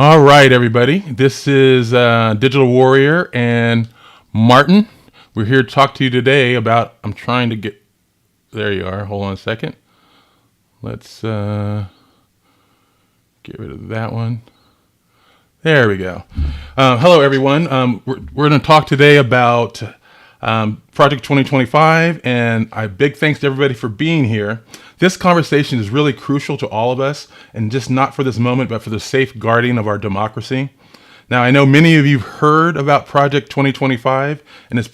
All right, everybody. This is Digital Warrior and Martin. We're here to talk to you today about. I'm trying to get. There you are. Hold on a second. Let's get rid of that one. There we go. Hello, everyone. We're going to talk today about Project 2025, and a big thanks to everybody for being here. This conversation is really crucial to all of us, and just not for this moment, but for the safeguarding of our democracy. Now, I know many of you have heard about Project 2025, and it's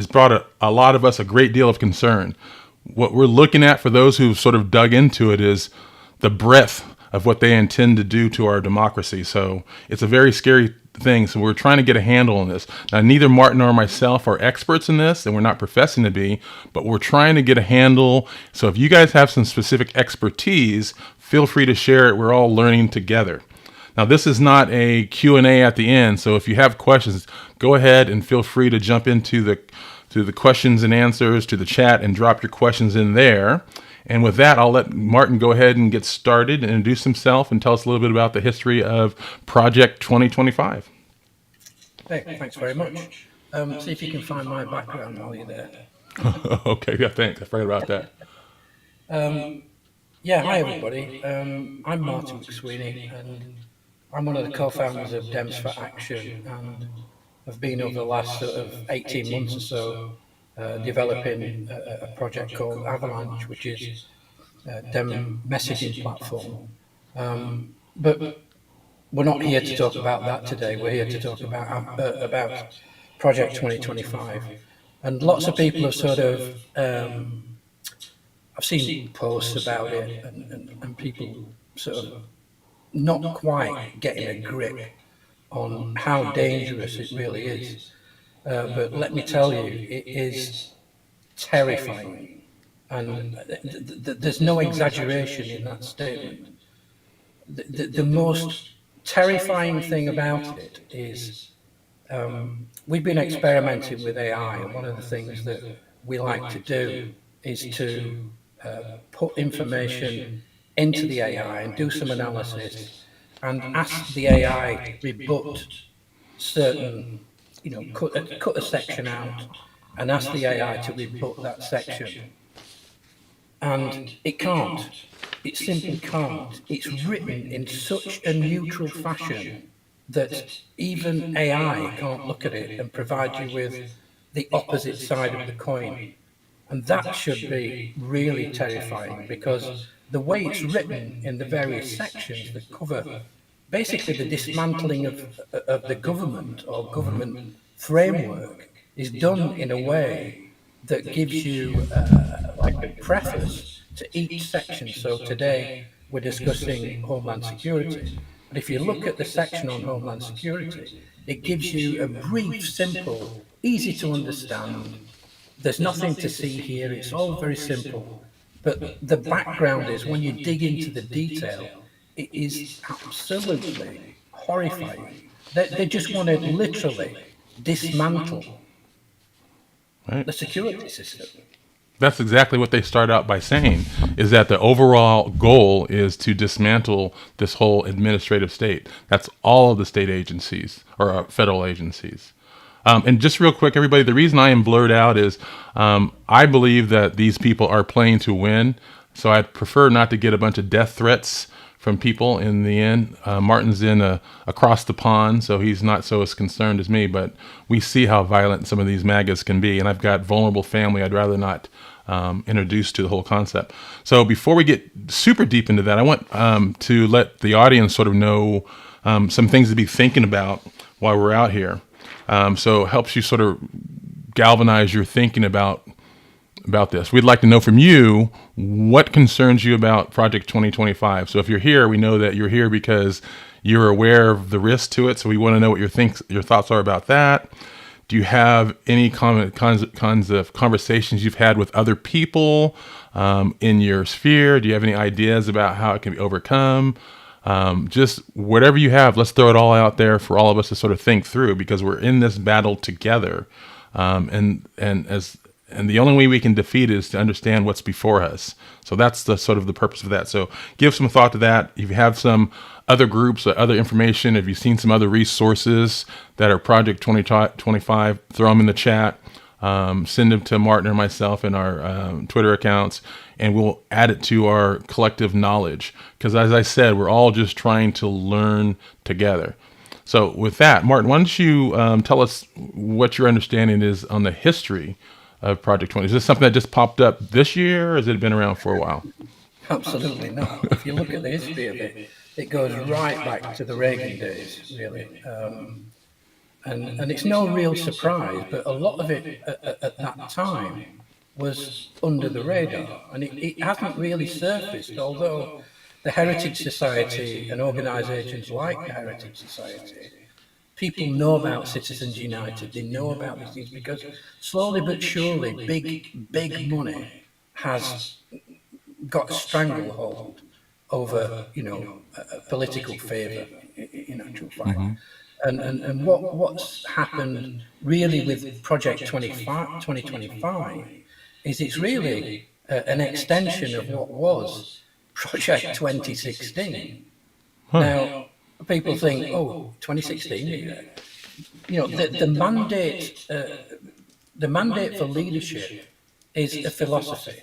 brought a lot of us a great deal of concern. What we're looking at for those who've sort of dug into it is the breadth of what they intend to do to our democracy. So it's a very scary thing. So we're trying to get a handle on this. Now, neither Martin nor myself are experts in this, and we're not professing to be, but we're trying to get a handle. So if you guys have some specific expertise, feel free to share it. We're all learning together. Now, this is not a Q&A at the end. So if you have questions, go ahead and feel free to jump into the questions and answers to the chat and drop your questions in there. And with that, I'll let Martin go ahead and get started and introduce himself and tell us a little bit about the history of Project 2025. Thanks very much. See if you can find my background while you're there. Okay, yeah, thanks. I forgot about that. Hi everybody. I'm Martin McSweeney, and I'm one of the co-founders of Dems for Action, and have been over the last sort of 18 months or so developing a project called Avalanche, which is a Dem messaging platform. But we're not here to talk about that today. We're here to talk about Project 2025. And lots of people have sort of, I've seen posts about it, and people sort of not quite getting a grip on how dangerous it really is. But let me tell you, it is terrifying, and there's no exaggeration in that statement. The most terrifying thing about it is we've been experimenting with AI, and one of the things that we like to do is to put information into the AI and do some analysis and ask the AI rebut certain, cut a section out and ask the AI to rebut that section. And it can't. It simply can't. It's written in such a neutral fashion that even AI can't look at it and provide you with the opposite side of the coin. And that should be really terrifying, because the way it's written in the various sections that cover basically the dismantling of the government or government framework is done in a way that gives you like a preface to each section. So today we're discussing Homeland Security. But if you look at the section on Homeland Security, it gives you a brief, simple, easy to understand. There's nothing to see here. It's all very simple. But the background is, when you dig into the detail, it is absolutely horrifying. They just want to literally dismantle the security system. That's exactly what they start out by saying, is that the overall goal is to dismantle this whole administrative state. That's all of the state agencies or federal agencies. And just real quick, everybody, the reason I am blurred out is I believe that these people are playing to win. So I'd prefer not to get a bunch of death threats from people in the end. Martin's in across the pond, so he's not so as concerned as me, but we see how violent some of these MAGAs can be. And I've got vulnerable family I'd rather not introduce to the whole concept. So before we get super deep into that, I want to let the audience sort of know some things to be thinking about while we're out here. So it helps you sort of galvanize your thinking about this. We'd like to know from you what concerns you about Project 2025. So if you're here, we know that you're here because you're aware of the risk to it. So we want to know what your thoughts are about that. Do you have any kinds of conversations you've had with other people in your sphere? Do you have any ideas about how it can be overcome? Just whatever you have, let's throw it all out there for all of us to sort of think through, because we're in this battle together. And and the only way we can defeat it is to understand what's before us. So that's the sort of the purpose of that. So give some thought to that. If you have some other groups or other information, if you've seen some other resources that are Project 2025, throw them in the chat. Send them to Martin or myself in our Twitter accounts, and we'll add it to our collective knowledge. Because as I said, we're all just trying to learn together. So with that, Martin, why don't you tell us what your understanding is on the history of Project 20? Is this something that just popped up this year, or has it been around for a while? Absolutely not. If you look at the history of it, it goes right back to the Reagan days, really. And it's no real surprise, but a lot of it at that time was under the radar, and it hasn't really surfaced, although the Heritage Society and organisations like the Heritage Society, people know about Citizens United, they know about these things, because slowly but surely big money has got a stranglehold over, political favour in actual fact. And what's happened really with Project 2025 is it's really an extension of what was Project 2016. Now, people think, 2016, the mandate for leadership is a philosophy,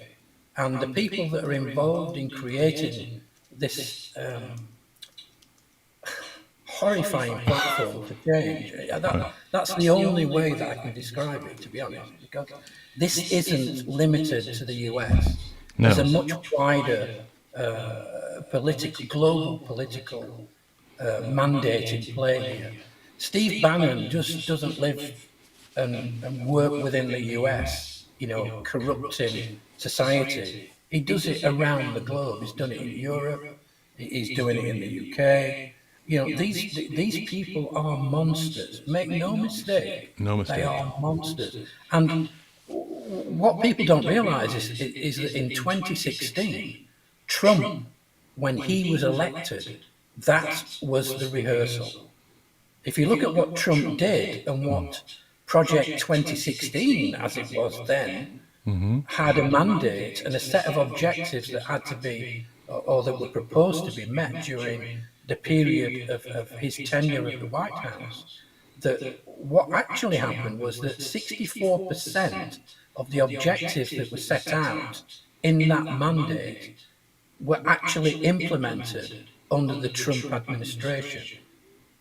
and the people that are involved in creating this horrifying platform to change. That's the only way that I can describe it, to be honest, because this isn't limited to the US. No. There's a much wider global political mandate in play here. Steve Bannon just doesn't live and work within the US, corrupting society. He does it around the globe. He's done it in Europe. He's doing it in the UK. These people are monsters. Make no mistake. They are monsters. And what people don't realise is that in 2016, Trump, when he was elected, that was the rehearsal. If you look at what Trump did and what Project 2016, as it was then, had a mandate and a set of objectives that had to be, or that were proposed to be met during the period of his tenure at the White House, that what actually happened was that 64% of the objectives that were set out in that mandate were actually implemented under the Trump administration.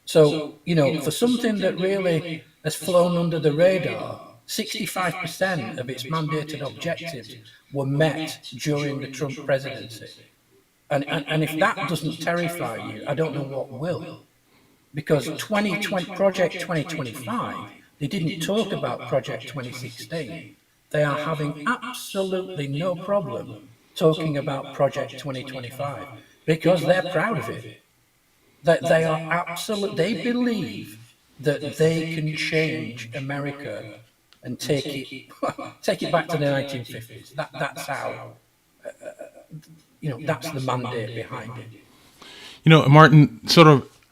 So, for something that really has flown under the radar, 65% of its mandated objectives were met during the Trump presidency. And if that doesn't terrify you, I don't know what will. Because Project 2025, they didn't talk about Project 2016. They are having absolutely no problem talking about Project 2025 because they're proud of it. They are they believe that they can change America and take it back to the 1950s. That's how, that's the mandate behind it. Martin,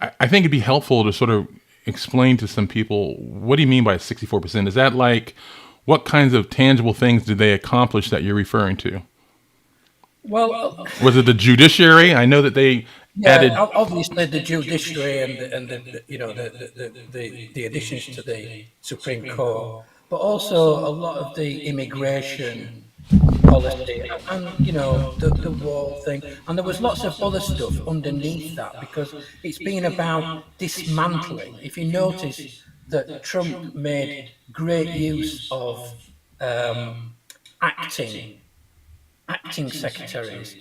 I think it'd be helpful to sort of explain to some people, what do you mean by 64%? Is that like, what kinds of tangible things did they accomplish that you're referring to? Well, was it the judiciary? I know that they added. Obviously, the judiciary and the additions to the Supreme Court, but also a lot of the immigration policy and the wall thing, and there was lots of other stuff underneath that, because it's been about dismantling. If you notice that Trump made great use of acting secretaries,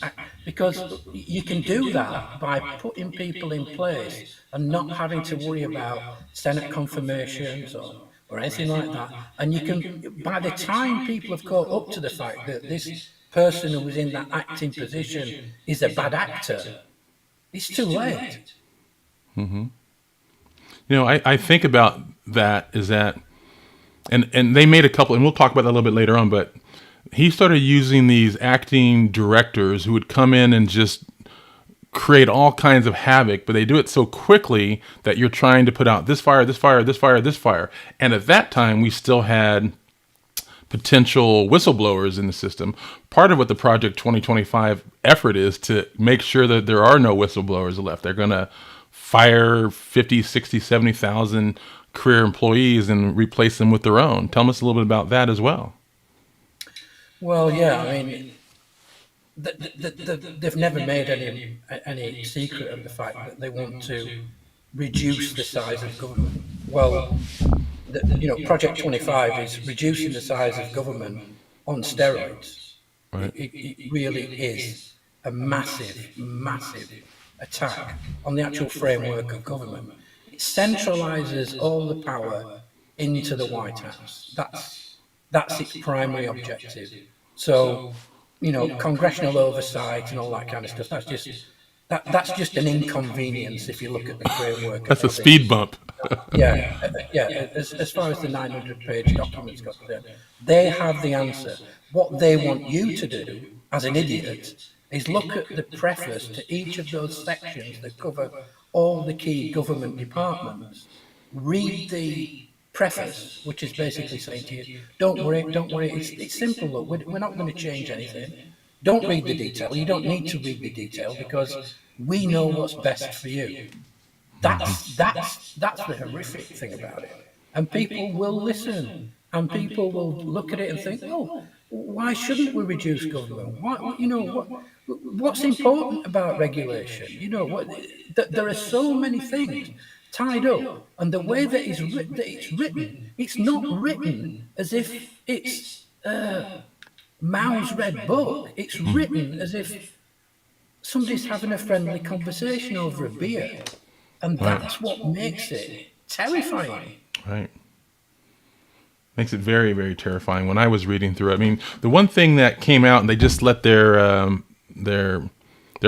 because you can do that by putting people in place and not having to worry about Senate confirmations or anything like that. And you can, by the time people have caught up to the fact that this person who was in that acting position is a bad actor, it's too late. Mm-hmm. I think about that is that, and they made a couple, and we'll talk about that a little bit later on, but he started using these acting directors who would come in and just create all kinds of havoc, but they do it so quickly that you're trying to put out this fire, this fire, this fire, this fire. And at that time, we still had potential whistleblowers in the system. Part of what the Project 2025 effort is to make sure that there are no whistleblowers left. They're going to fire 50, 60, 70,000 career employees and replace them with their own. Tell us a little bit about that as well. Well, yeah, I mean, they've never made any secret of the fact that they want to reduce the size of government. Well, Project 25 is reducing the size of government on steroids. Right. It really is a massive, massive attack on the actual framework of government. It centralizes all the power into the White House. That's its primary objective. So, congressional oversight and all that kind of stuff, that's just an inconvenience if you look at the framework. That's a speed bump. Yeah. As far as the 900-page documents got there, they have the answer. What they want you to do, as an idiot, is look at the preface to each of those sections that cover all the key government departments. Read the preface, which is basically saying to you, don't worry, it's simple, look, we're not going to change anything. Don't read the detail. You don't need to read the detail because we know what's best for you. That's the horrific thing about it. And people will listen, and people will look at it and think, oh, why shouldn't we reduce government? What's important about regulation? There are so many things tied up, and the way that it's written, it's not written as if it's Mao's red book. It's written as if somebody's having a friendly conversation over a beer. And that's what makes it terrifying. Right. Makes it very, very terrifying. When I was reading through it, I mean, the one thing that came out, and they just let their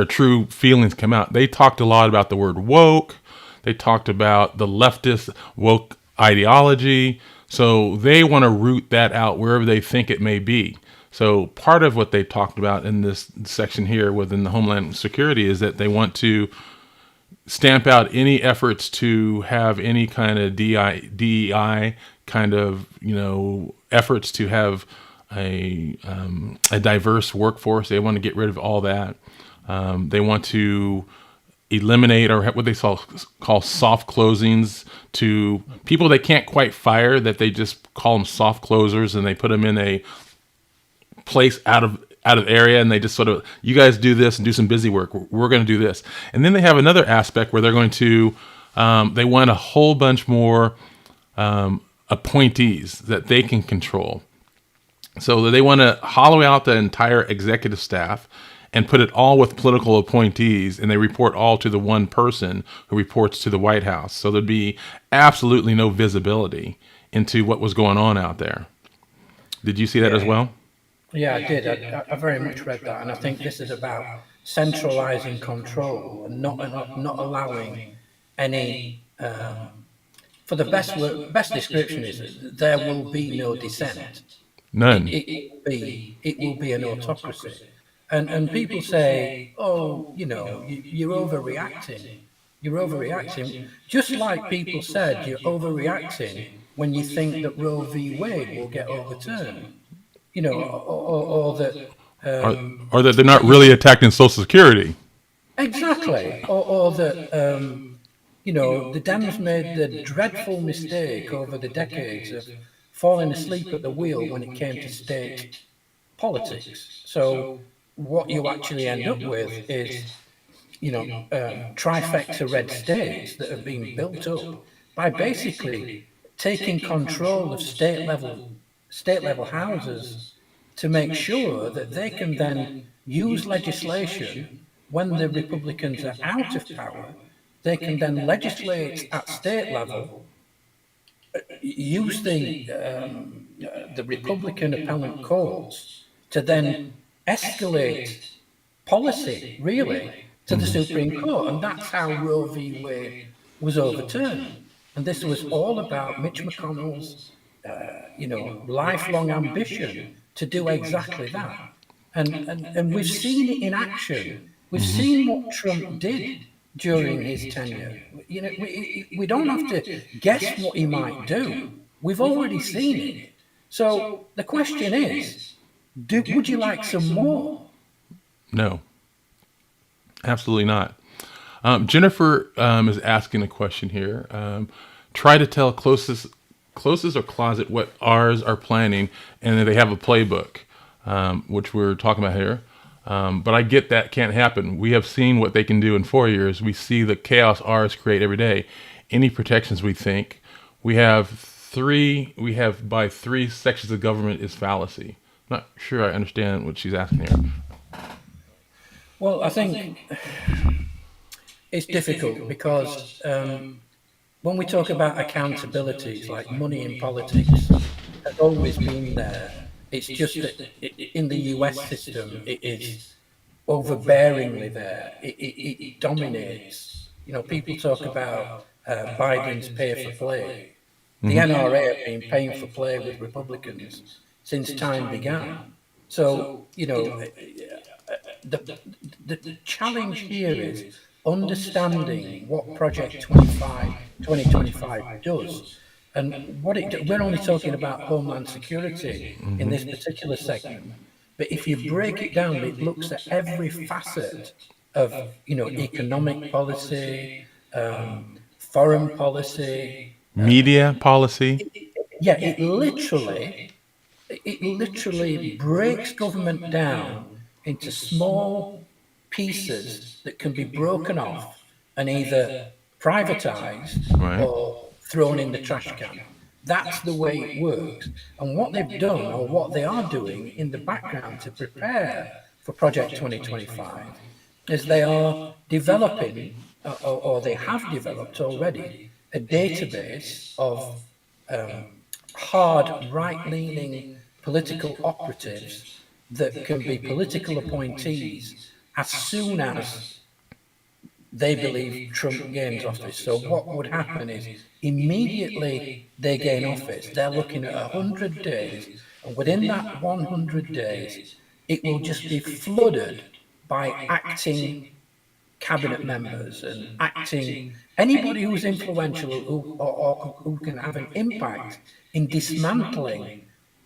true feelings come out. They talked a lot about the word woke. They talked about the leftist woke ideology. So they want to root that out wherever they think it may be. So part of what they talked about in this section here within the Homeland Security is that they want to stamp out any efforts to have any kind of DEI kind of, efforts to have a diverse workforce. They want to get rid of all that. They want to eliminate, or what they call soft closings, to people they can't quite fire, that they just call them soft closers, and they put them in a place out of area, and they just sort of, you guys do this and do some busy work. We're going to do this. And then they have another aspect where they're going to, they want a whole bunch more appointees that they can control. So they want to hollow out the entire executive staff and put it all with political appointees, and they report all to the one person who reports to the White House. So there'd be absolutely no visibility into what was going on out there. Did you see that as well? Yeah, I did. I very much read that, and I think this is about centralizing control and not allowing any. For the best description is that there will be no dissent. None. It will be an autocracy, and people say, oh, you're overreacting. You're overreacting, just like people said you're overreacting when you think that Roe v. Wade will get overturned. Or that... or that they're not really attacking Social Security. Exactly. Or that, the Dems made the dreadful mistake over the decades of falling asleep at the wheel when it came to state politics. So what you actually end up with is, trifecta red states that have been built up by basically taking control of state level houses to make sure that they can then use legislation when the Republicans are out of power. They can then legislate at state level, use the Republican appellate courts to then escalate policy, really, to the Supreme Court. And that's how Roe v. Wade was overturned. And this was all about Mitch McConnell's lifelong ambition to do exactly that. And we've seen it in action. We've seen what Trump did during his tenure. We don't have to guess what he might do. We've already seen it. So the question is, would you like some more? No, absolutely not. Jennifer is asking a question here. Try to tell closest or closet what ours are planning, and then they have a playbook, which we're talking about here. But I get that can't happen. We have seen what they can do in 4 years. We see the chaos ours create every day. Any protections we think we have by three sections of government is fallacy. Not sure I understand what she's asking here. Well, I think it's difficult because when we talk about accountabilities, like money in politics, has always been there. It's just that in the US system, it is overbearingly there. It dominates. You know, people talk about Biden's pay for play. The NRA have been paying for play with Republicans since time began. So, you know, the challenge here is understanding what Project 2025 does. And we're only talking about Homeland Security in this particular segment. But if you break it down, it looks at every facet of, you know, economic policy, foreign policy, Media policy. yeah, it literally breaks government down into small pieces that can be broken off and either privatized Right. or thrown in the trash can. That's the way it works. And what they've done, or what they are doing in the background to prepare for Project 2025, is they are developing, or they have developed already, a database of hard right-leaning political operatives that can be political appointees as soon as they believe Trump gains office. So what would happen is immediately they gain office, they're looking at 100 days, and within that 100 days, it will just be flooded by acting cabinet members and acting anybody who's influential or who can have an impact in dismantling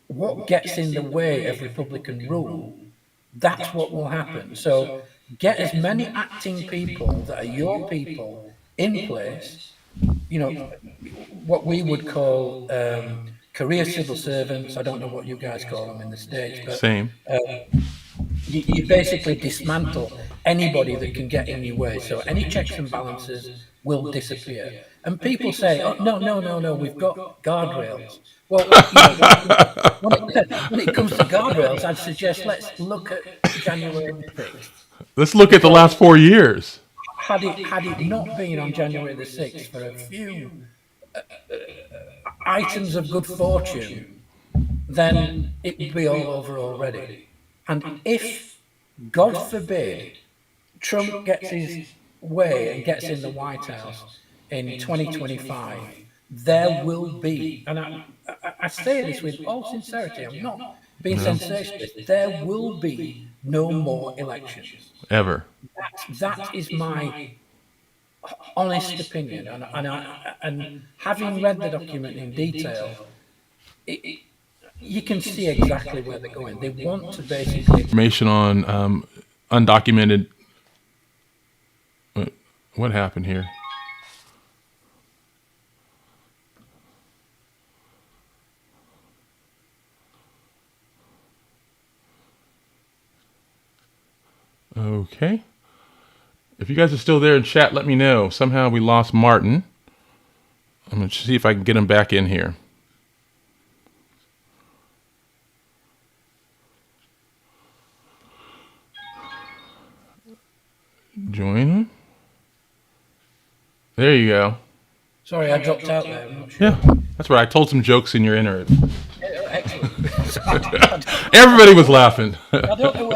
what gets in the way of Republican rule. That's what will happen. So get as many acting people that are your people in place, you know, what we would call career civil servants. I don't know what you guys call them in the States, but Same. you basically dismantle anybody that can get in your way. So any checks and balances will disappear. And people say, "Oh, no, we've got guardrails." Well, you know, when it comes to guardrails, I'd suggest let's look at January 6th. Let's look at the last 4 years. Had it not been on January the 6th for a few items of good fortune, then it would be all over already. And if, God forbid, Trump gets his way and gets in the White House in 2025, there will be, and I say this with all sincerity, I'm not being sensationalist, there will be no more elections. Ever. That is my honest opinion. And having read the document in detail, you can see exactly where they're going. They want to basically Information on undocumented. What happened here? Okay. If you guys are still there in chat, let me know. Somehow we lost Martin. I'm going to see if I can get him back in here. Join him. There you go. Sorry, I dropped out there. I'm not sure. Yeah, that's right. I told some jokes in your inner. Excellent. Everybody was laughing. I don't know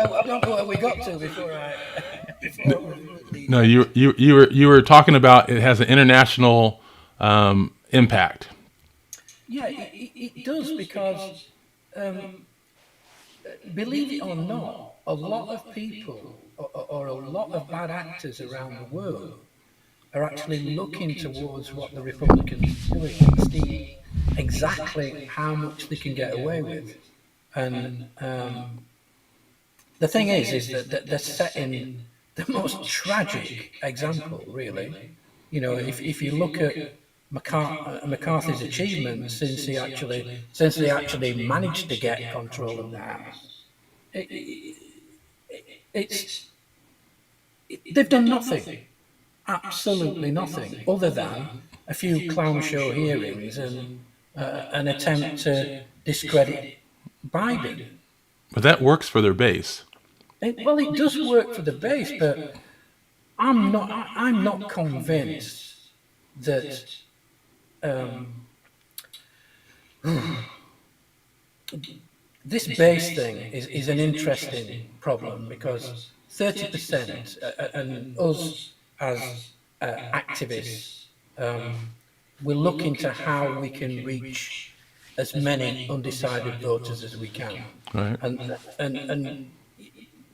where we got to before I. No, you were talking about it has an international impact. Yeah, it does because, believe it or not, a lot of people or a lot of bad actors around the world are actually looking towards what the Republicans are doing. exactly how much they can get away with. And the thing is that they're setting the most tragic example, really. You know, if you look at McCarthy's achievements since they actually managed to get control of the House, it, it's they've done nothing, absolutely nothing, other than a few clown show hearings and an attempt to discredit Biden. But that works for their base. Well, it does work for the base, but I'm not convinced that this base thing is an interesting problem because 30% and us as activists, we're looking to how we can reach as many undecided voters as we can, Right. and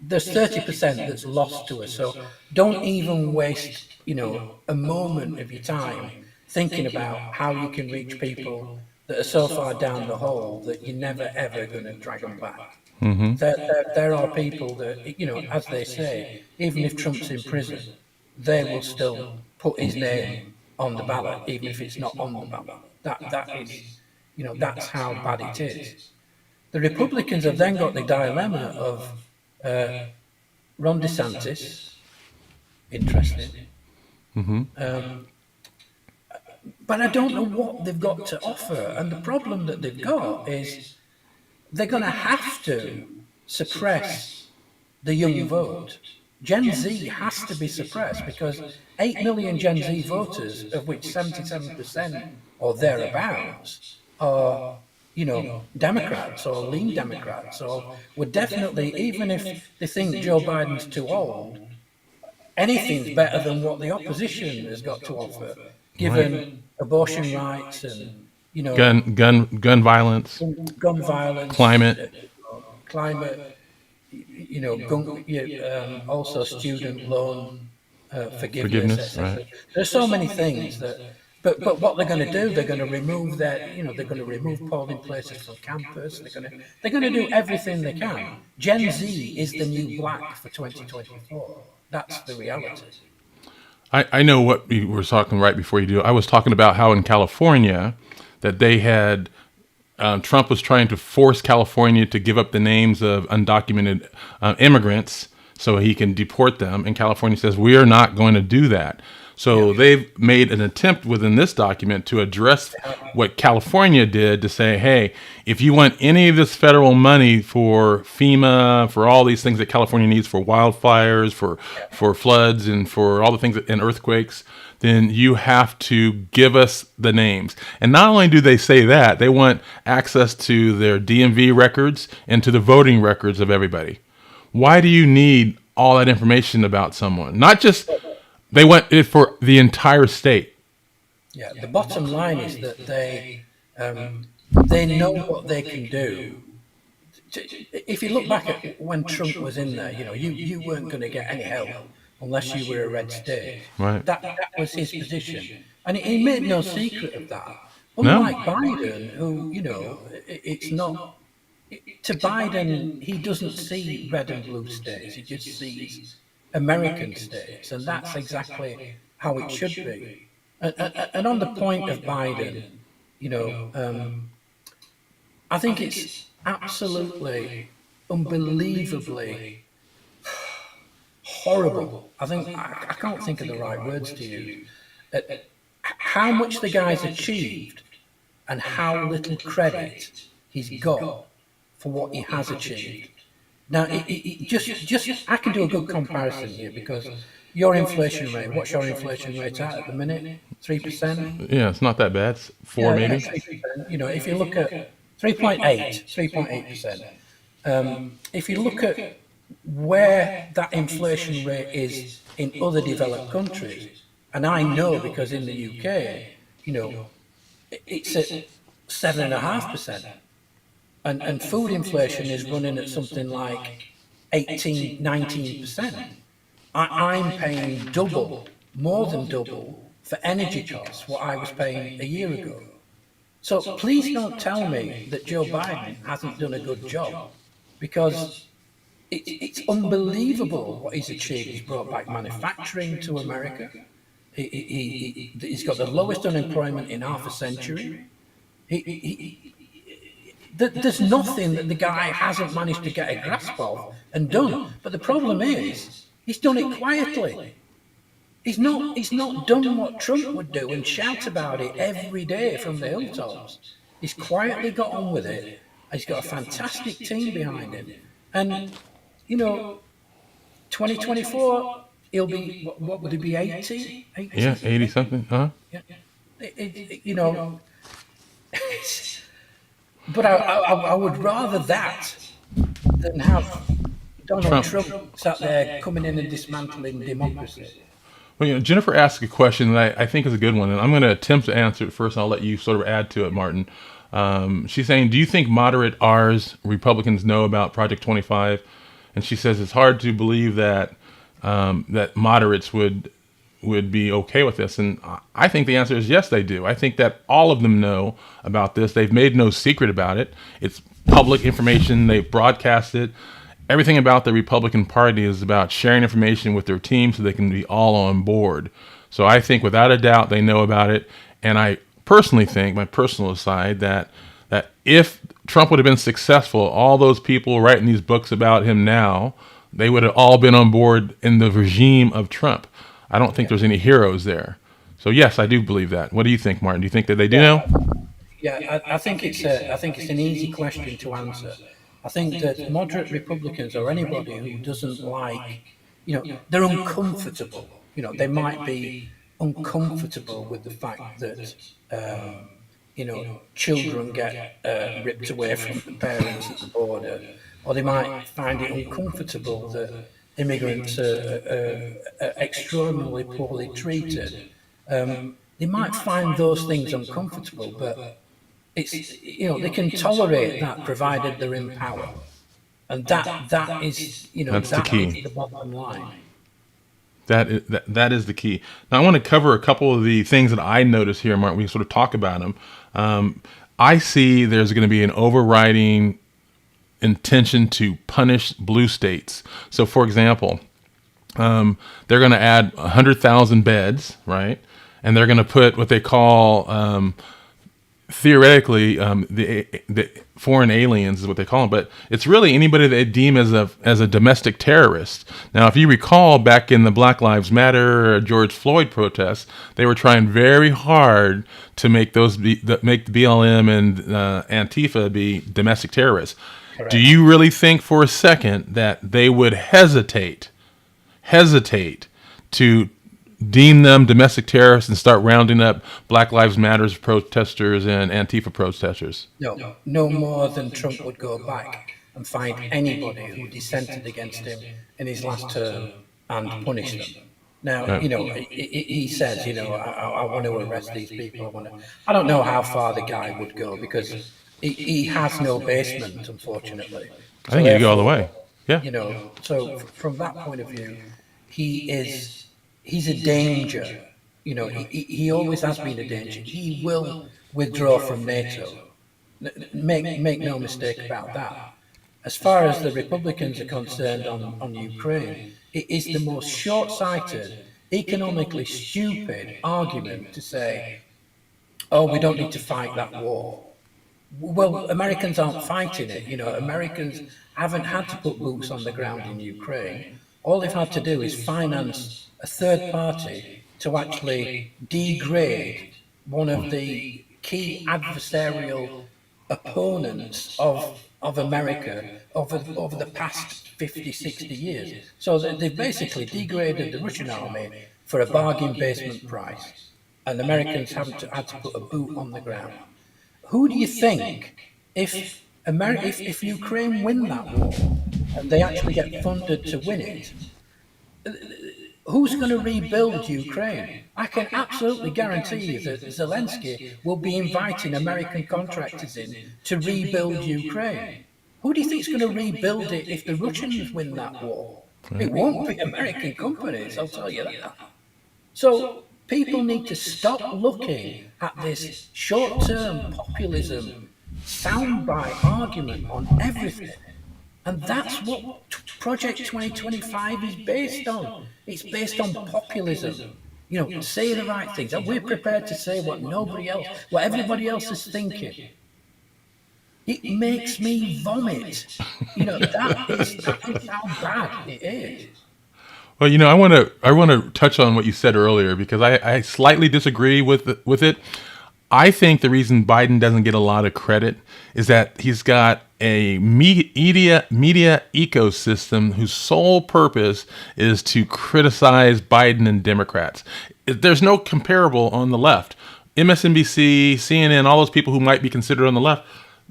there's 30% that's lost to us. So don't even waste, a moment of your time thinking about how you can reach people that are so far down the hole that you're never ever going to drag them back. There are people that, as they say, even if Trump's in prison, they will still put his name on the ballot, even if it's not on the ballot. That is, that's how bad it is. The Republicans have then got the dilemma of Ron DeSantis, interesting, but I don't know what they've got to offer. And the problem that they've got is they're going to have to suppress the young vote. Gen Z has to be suppressed because 8 million Gen Z voters, of which 77% or thereabouts are, Democrats or lean Democrats, or would definitely, even if they think Joe Biden's too old, anything's better than what the opposition has got to offer, given abortion rights and, Gun violence, gun violence, climate. climate, also student loan forgiveness, Forgiveness, etc. right. There's so many things that, but what they're going to do, they're going to remove they're going to remove polling places from campus. They're going to do everything they can. Gen Z is the new black for 2024. That's the reality. I know what we were talking right before you do. I was talking about how in California that they had Trump was trying to force California to give up the names of undocumented immigrants so he can deport them. And California says, we are not going to do that. So they've made an attempt within this document to address what California did, to say, hey, if you want any of this federal money for FEMA, for all these things that California needs for wildfires, for floods, and for all the things and earthquakes, then you have to give us the names. And not only do they say that, they want access to their DMV records and to the voting records of everybody. Why do you need all that information about someone? Not just, they want it for the entire state. Yeah, the bottom line is that they know what they can do. If you look back at when Trump was in there, you weren't going to get any help unless you were a red state. Right. That was his position, and he made no secret of that. No. Unlike Biden, who, it's not. To Biden, he doesn't see red and blue states. He just sees American states, and that's exactly how it should be. And on the point of Biden, I think it's absolutely, unbelievably horrible. I can't think of the right words to use. How much the guy's achieved and how little credit he's got for what he has achieved. Now, just I can do a good comparison here because your inflation rate. What's your inflation rate at the minute? 3%. Yeah, it's not that bad. It's 4 maybe. 3%. If you look at 3.8%. If you look at where that inflation rate is in other developed countries, and I know because in the UK, it's at 7.5%. And food inflation is running at something like 18, 19%. I'm paying double, more than double, for energy costs what I was paying a year ago. So please don't tell me that Joe Biden hasn't done a good job, because it's unbelievable what he's achieved. He's brought back manufacturing to America. He's got the lowest unemployment in half a century. There's nothing that the guy hasn't managed to get a grasp of and done. But the problem is, he's done it quietly. He's not done what Trump would do and shout about it every day from the hilltops. He's quietly got on with it. He's got a fantastic team behind him. And, you know, 2024, he'll be, what would he be, 80? 80 Yeah, 80 something, huh? Yeah. You know, but I would rather that than have Donald Trump sat there coming in and dismantling democracy. Well, Jennifer asked a question that I think is a good one, and I'm going to attempt to answer it first, and I'll let you sort of add to it, Martin. She's saying, do you think moderate R's Republicans know about Project 25? And she says it's hard to believe that that moderates would be okay with this. And I think the answer is yes, they do. I think that all of them know about this. They've made no secret about it. It's public information. They've broadcast it. Everything about the Republican Party is about sharing information with their team so they can be all on board. So I think without a doubt they know about it. And I personally think, my personal aside, that if Trump would have been successful, all those people writing these books about him now, they would have all been on board in the regime of Trump. I don't think there's any heroes there. So yes, I do believe that. What do you think, Martin? Do you think that they do know? Yeah, I think it's an easy question to answer. I think that moderate Republicans or anybody who doesn't like, they're uncomfortable. They might be uncomfortable with the fact that, children get ripped away from the parents at the border, or they might find it uncomfortable that immigrants are extraordinarily poorly treated. They might find those things uncomfortable, but they can tolerate that provided they're in power, and that is That's the key. is the bottom line. That is the key. Now I want to cover a couple of the things that I notice here, Martin. We sort of talk about them. I see there's going to be an overriding intention to punish blue states. So, for example, they're going to add 100,000 beds, right? And they're going to put what they call theoretically, the foreign aliens is what they call them, but it's really anybody they deem as a domestic terrorist. Now, if you recall, back in the Black Lives Matter, George Floyd protests, they were trying very hard to make make the BLM and Antifa be domestic terrorists. Correct. Do you really think for a second that they would hesitate to deem them domestic terrorists and start rounding up Black Lives Matter protesters and Antifa protesters? No more than Trump would go back and find anybody who dissented against him in his last term and punish them. Now, he says, I want to arrest these people. I don't know how far the guy would go, because he has no basement, unfortunately. I think he'd go all the way. Yeah. So from that point of view, he's a danger. He always has been a danger. He will withdraw from NATO. Make no mistake about that. As far as the Republicans are concerned on Ukraine, it is the most short-sighted, economically stupid argument to say, oh, we don't need to fight that war. Well, Americans aren't fighting it. Americans haven't had to put boots on the ground in Ukraine. All they've had to do is finance a third party to actually degrade one of the key adversarial opponents of America over the past 50, 60 years. So they've basically degraded the Russian army for a bargain basement price, and Americans haven't had to put a boot on the ground. Who do you think, if Ukraine win that war and they actually get funded to win it, who's going to rebuild Ukraine? I can absolutely guarantee you that Zelensky will be inviting American contractors in to rebuild Ukraine. Who do you think is going to rebuild it if the Russians win that war? It won't be American companies, I'll tell you that. So People need to stop looking at this short-term populism, soundbite argument on everything. And that's what Project 2025 is based on. It's based on populism. Say the right things. And we're prepared to say what what everybody else is thinking. It makes me vomit. That is how bad it is. Well, I want to touch on what you said earlier because I slightly disagree with it. I think the reason Biden doesn't get a lot of credit is that he's got a media ecosystem whose sole purpose is to criticize Biden and Democrats. There's no comparable on the left. MSNBC, CNN, all those people who might be considered on the left,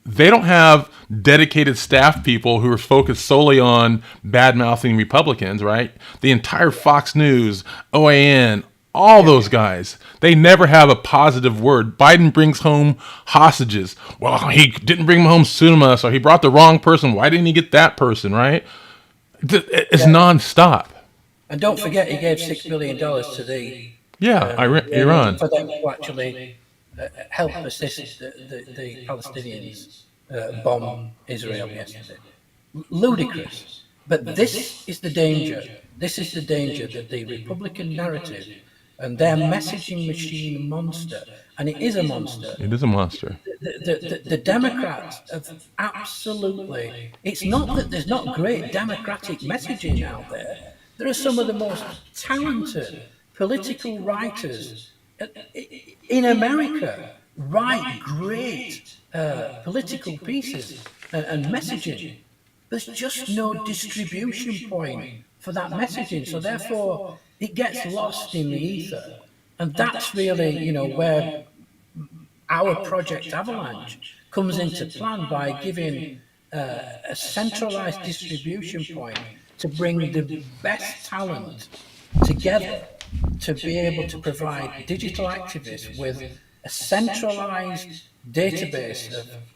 they don't have dedicated staff people who are focused solely on bad-mouthing Republicans, right? The entire Fox News, OAN, all those guys, they never have a positive word. Biden brings home hostages. Well, he didn't bring them home soon enough, so he brought the wrong person. Why didn't he get that person, right? It's nonstop. And don't forget, he gave $6 billion to the Iran for them to actually help assist the Palestinians bomb Israel yesterday. Ludicrous. But this is the danger. This is the danger that the Republican narrative and their messaging machine monster, and it is a monster. It is a monster. The Democrats have absolutely. It's not that there's not great democratic messaging out there. There are some of the most talented political writers in America write great political pieces and messaging. There's just no distribution point for that messaging, so therefore it gets lost in the ether, and that's really where our Project Avalanche comes into plan by giving a centralized distribution point to bring the best talent together to be able to provide digital activists with a centralized database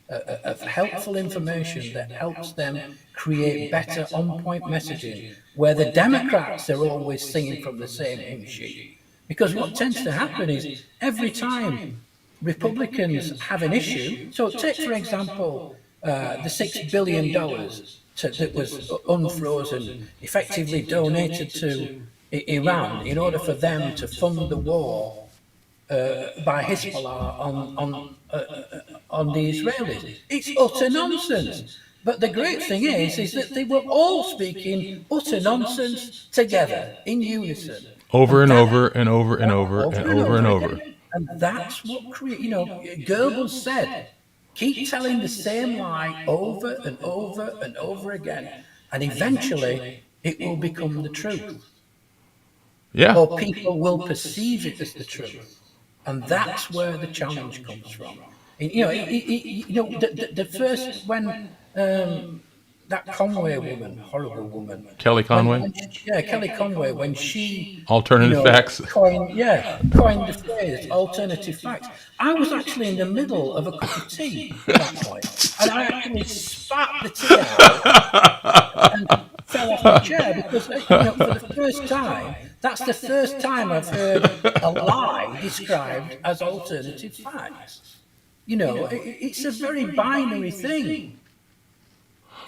of helpful information that helps them create better on-point messaging, where the Democrats are always singing from the same hymn sheet. Because what tends to happen is every time Republicans have an issue, so take, for example, the $6 billion that was unfrozen, effectively donated to Iran in order for them to fund the war by Hezbollah on the Israelis. It's utter nonsense. But the great thing is that they were all speaking utter nonsense together in unison. Over and over and over and over and over and over. And that's what Goebbels said, keep telling the same lie over and over and over again, and eventually it will become the truth. Yeah. Or people will perceive it as the truth. And that's where the challenge comes from. The first, when that Conway woman, horrible woman. Kelly Conway? Kelly Conway, when she... Alternative facts. Coined the phrase alternative facts. I was actually in the middle of a cup of tea at that point. And I actually spat the tea out and fell off my chair because, for the first time, that's the first time I've heard a lie described as alternative facts. It's a very binary thing.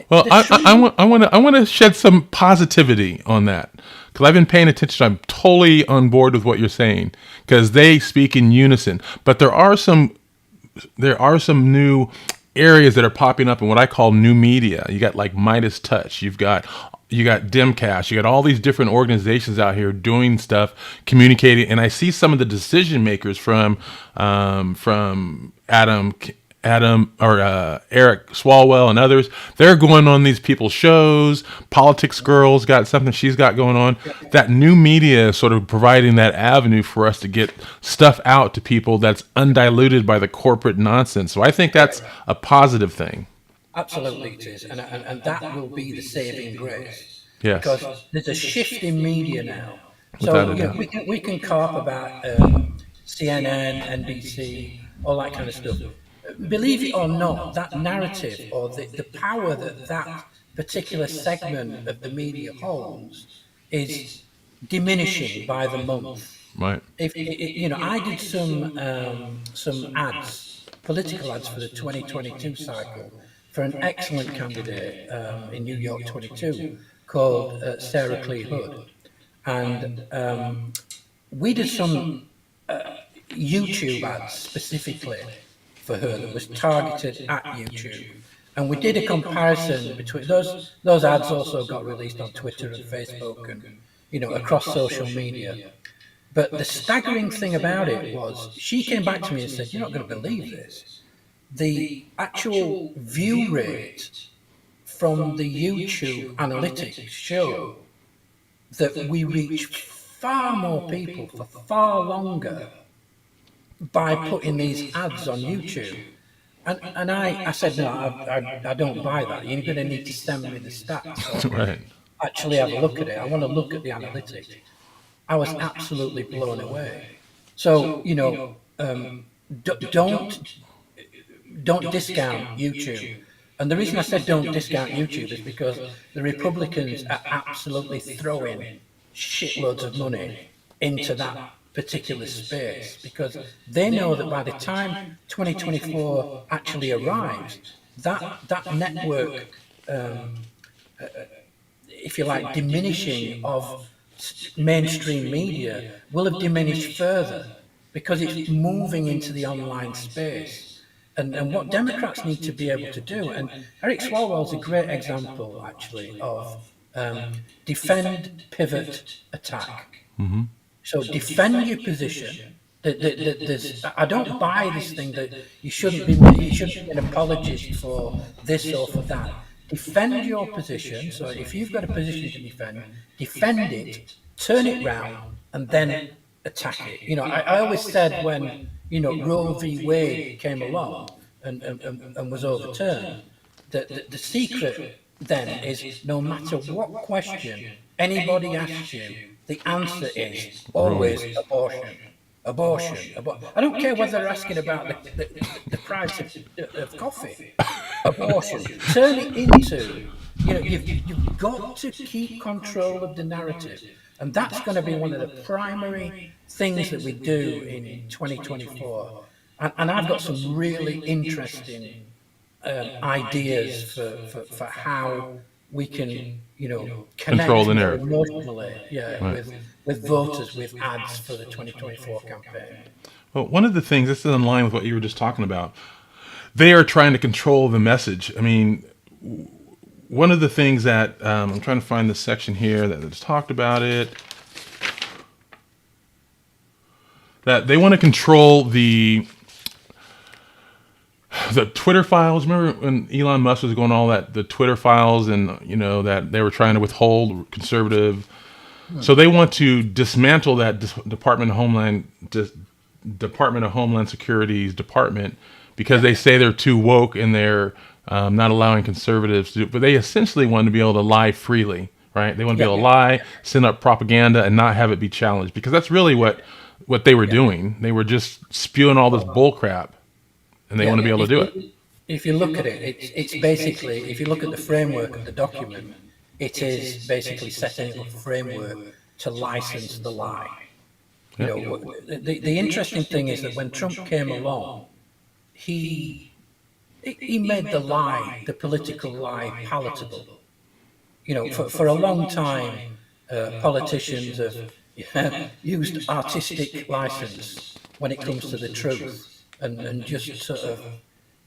Well, I want to shed some positivity on that because I've been paying attention. I'm totally on board with what you're saying because they speak in unison. But there are some new areas that are popping up in what I call new media. You got like Midas Touch. You got Demcast. You got all these different organizations out here doing stuff, communicating. And I see some of the decision makers from Eric Swalwell and others. They're going on these people's shows. Politics Girl's got something she's got going on. That new media is sort of providing that avenue for us to get stuff out to people that's undiluted by the corporate nonsense. So I think that's a positive thing. Absolutely it is. And that will be the saving grace. Yes. Because there's a shift in media now. So we can carp about CNN, NBC, all that kind of stuff. Believe it or not, that narrative or the power that particular segment of the media holds is diminishing by the month. Right. If you know, I did some ads, political ads for the 2022 cycle for an excellent candidate in New York 22 called Sarah Clee Hood, and we did some YouTube ads specifically for her that was targeted at YouTube. And we did a comparison between those ads also got released on Twitter and Facebook and across social media. But the staggering thing about it was she came back to me and said, "You're not going to believe this. The actual view rate from the YouTube analytics show that we reach far more people for far longer by putting these ads on YouTube." And I said, "No, I don't buy that. You're going to need to send me the stats so I can Right. actually have a look at it. I want to look at the analytics." I was absolutely blown away. So don't discount YouTube. And the reason I said don't discount YouTube is because the Republicans are absolutely throwing shitloads of money into that particular space because they know that by the time 2024 actually arrives, that network, if you like, diminishing of mainstream media will have diminished further because it's moving into the online space. And what Democrats need to be able to do, and Eric Swalwell's a great example, actually, of defend, pivot, attack. So defend your position. I don't buy this thing that you shouldn't be an apologist for this or for that. Defend your position. So if you've got a position to defend it, turn it round, and then attack it. I always said when Roe v. Wade came along and was overturned, that the secret then is no matter what question anybody asks you, the answer is always abortion. Abortion. I don't care whether they're asking about the price of coffee. Abortion. Turn it into, you've got to keep control of the narrative. And that's going to be one of the primary things that we do in 2024. And I've got some really interesting ideas for how we can, connect Control the more narrative. emotionally, Right. with voters, with ads for the 2024 campaign. Well, one of the things, this is in line with what you were just talking about, they are trying to control the message. I mean, one of the things that I'm trying to find this section here that has talked about it, that they want to control the Twitter files. Remember when Elon Musk was going all that, the Twitter files, and that they were trying to withhold conservative. So they want to dismantle that Department of Homeland Security's department because they say they're too woke and they're not allowing conservatives to do. But they essentially want to be able to lie freely, right? They want to be able to lie, send up propaganda, and not have it be challenged, because that's really what they were doing. They were just spewing all this bull crap, and they want to be able to do it. If you look at it, it's basically, if you look at the framework of the document, it is basically setting up a framework to license the lie. The interesting thing is that when Trump came along, he made the lie, the political lie, palatable. For a long time, politicians have used artistic license when it comes to the truth, and just sort of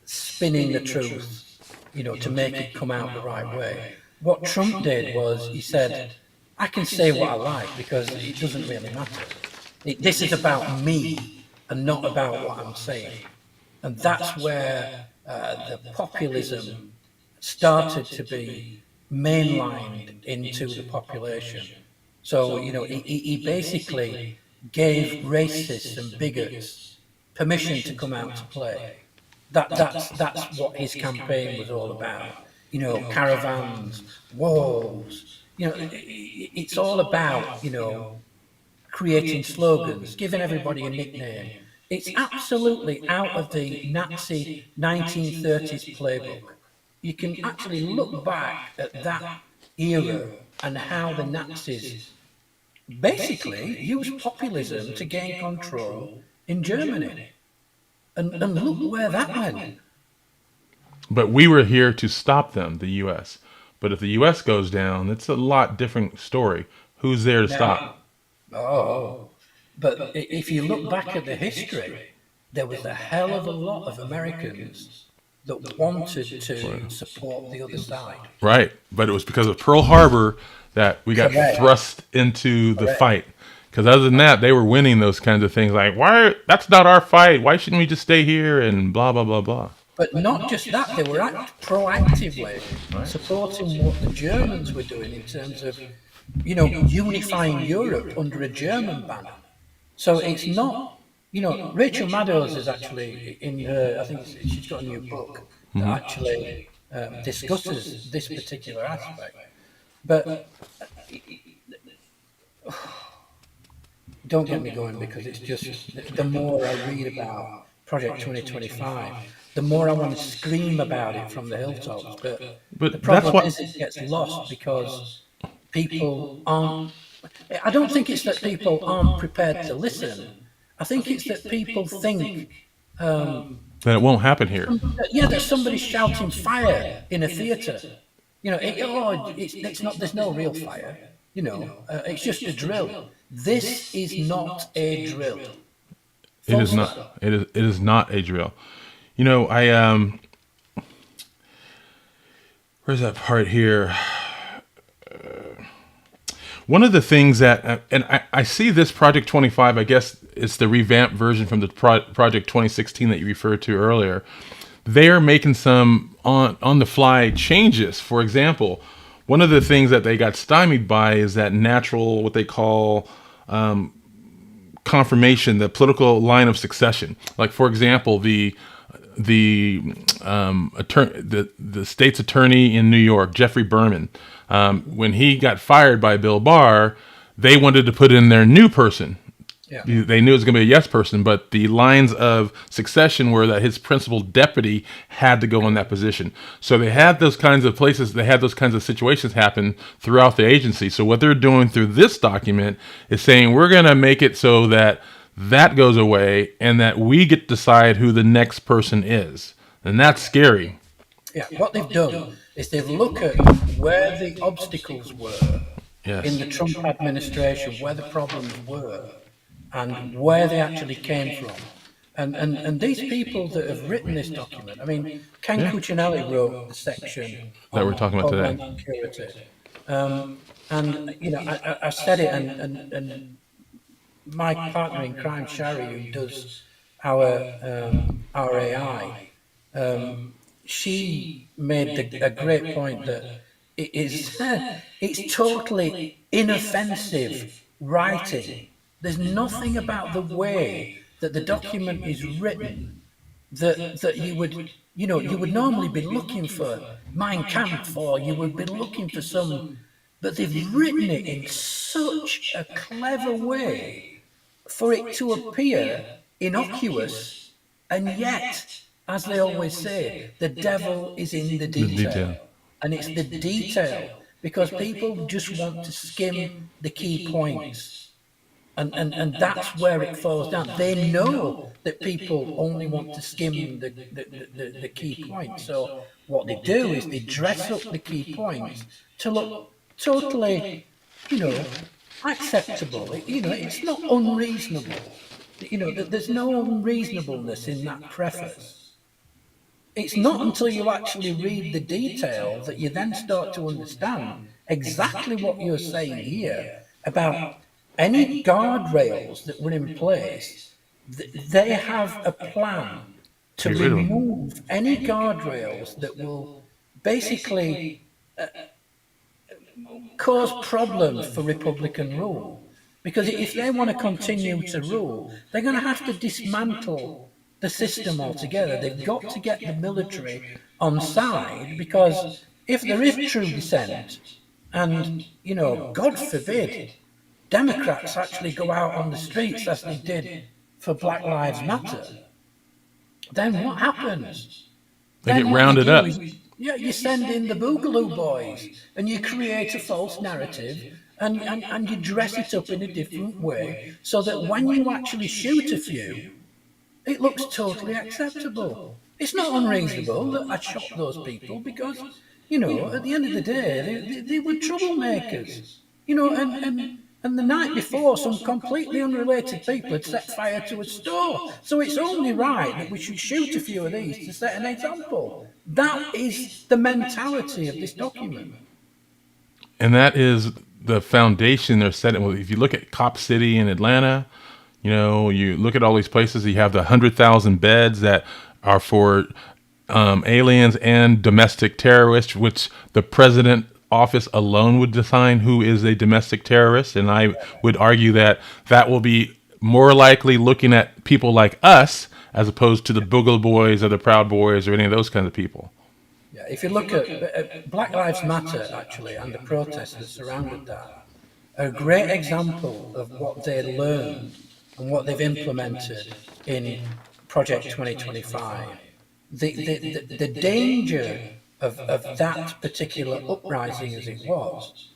spinning the truth, to make it come out the right way. What Trump did was he said, "I can say what I like because it doesn't really matter. This is about me and not about what I'm saying." And that's where the populism started to be mainlined into the population. So, he basically gave racists and bigots permission to come out to play. That's what his campaign was all about. Caravans, walls. It's all about, creating slogans, giving everybody a nickname. It's absolutely out of the Nazi 1930s playbook. You can actually look back at that era and how the Nazis basically used populism to gain control in Germany. And look where that went. But we were here to stop them, the U.S. But if the U.S. goes down, it's a lot different story. Who's there to Now, stop? oh, but if you look back at the history, there was a hell of a lot of Americans that wanted to support the other side. Right. But it was because of Pearl Harbor that we got Correct. thrust into the Correct. fight. Because other than that, they were winning those kinds of things. Like, why? That's not our fight. Why shouldn't we just stay here and blah blah blah blah. But not just that, they were proactively supporting what the Germans were doing in terms of, unifying Europe under a German banner. So it's not, Rachel Maddows is actually in her, I think she's got a new book that actually discusses this particular aspect. But don't get me going, because it's just, the more I read about Project 2025, the more I want to scream about it from the hilltops. But the But that's problem what. is it gets lost because people aren't, I don't think it's that people aren't prepared to listen. I think it's that people think, That it won't happen here. that somebody's shouting fire in a theatre. It's not, there's no real fire. It's just a drill. This is not a drill. It Full is stop. not. It is not a drill. I where's that part here? One of the things that, and I see this Project 25, I guess it's the revamped version from the Project 2016 that you referred to earlier. They are making some on the fly changes. For example, one of the things that they got stymied by is that natural, what they call confirmation, the political line of succession. Like, for example, the state's attorney in New York, Jeffrey Berman, when he got fired by Bill Barr, they wanted to put in their new person. Yeah. They knew it was going to be a yes person, but the lines of succession were that his principal deputy had to go in that position. So they had those kinds of places, they had those kinds of situations happen throughout the agency. So what they're doing through this document is saying we're going to make it so that that goes away and that we get to decide who the next person is. And that's scary. Yeah. What they've done is they've looked at where the obstacles were Yes. in the Trump administration, where the problems were, and where they actually came from. And these people that have written this document, I mean, Ken Cuccinelli wrote the section That we're talking about today. Homeland Security. And, I said it, and my partner in crime, Shari, who does our AI, she made a great point that it is it's totally inoffensive writing. There's nothing about the way that the document is written that you would you would normally be looking for Mein Kampf, or you would be looking for some, but they've written it in such a clever way for it to appear innocuous, and yet, as they always say, the devil is in the detail. And it's the detail, because people just want to skim the key points. And that's where it falls down. They know that people only want to skim the key points. So what they do is they dress up the key points to look totally, acceptable. It's not unreasonable. There's no unreasonableness in that preface. It's not until you actually read the detail that you then start to understand exactly what you're saying here about any guardrails that were in place. They have a plan to Get rid of 'em. remove any guardrails that will basically cause problems for Republican rule. Because if they want to continue to rule, they're going to have to dismantle the system altogether. They've got to get the military on side, because if there is true dissent, and, God forbid, Democrats actually go out on the streets as they did for Black Lives Matter, then what happens? They Then get what rounded do up. Yeah, you send in the Boogaloo Boys and you create a false narrative and you dress it up in a different way so that when you actually shoot a few, it looks totally acceptable. It's not unreasonable that I shot those people because, at the end of the day, they were troublemakers. And the night before, some completely unrelated people had set fire to a store. So it's only right that we should shoot a few of these to set an example. That is the mentality of this document. And that is the foundation they're setting. Well, if you look at Cop City in Atlanta, you look at all these places. You have the 100,000 beds that are for aliens and domestic terrorists, which the president office alone would define who is a domestic terrorist. And I would argue that that will be more likely looking at people like us as opposed to the Boogaloo Boys or the Proud Boys or any of those kinds of people. Yeah, if you look at Black Lives Matter, actually, and the protests that surrounded that, are a great example of what they learned and what they've implemented in Project 2025. The danger of that particular uprising, as it was,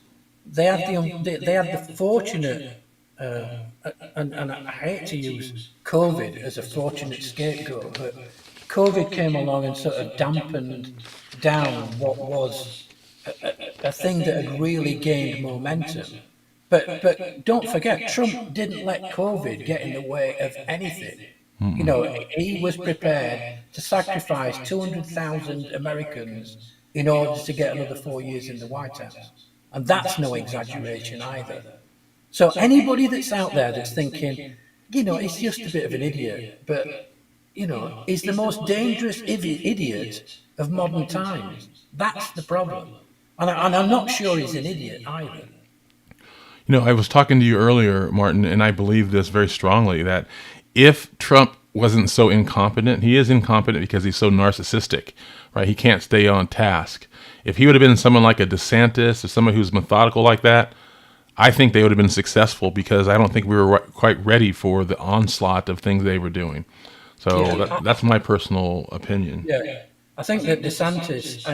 they had the fortunate, and I hate to use COVID as a fortunate scapegoat, but COVID came along and sort of dampened down what was a thing that had really gained momentum. But don't forget, Trump didn't let COVID get in the way of anything. He was prepared to sacrifice 200,000 Americans in order to get another 4 years in the White House. And that's no exaggeration either. So anybody that's out there that's thinking, he's just a bit of an idiot, but, he's the most dangerous idiot of modern times. That's the problem. And I'm not sure he's an idiot either. I was talking to you earlier, Martin, and I believe this very strongly that if Trump wasn't so incompetent, he is incompetent because he's so narcissistic, right? He can't stay on task. If he would have been someone like a DeSantis or someone who's methodical like that, I think they would have been successful because I don't think we were quite ready for the onslaught of things they were doing. So Yeah, that's my personal opinion. yeah. I think that DeSantis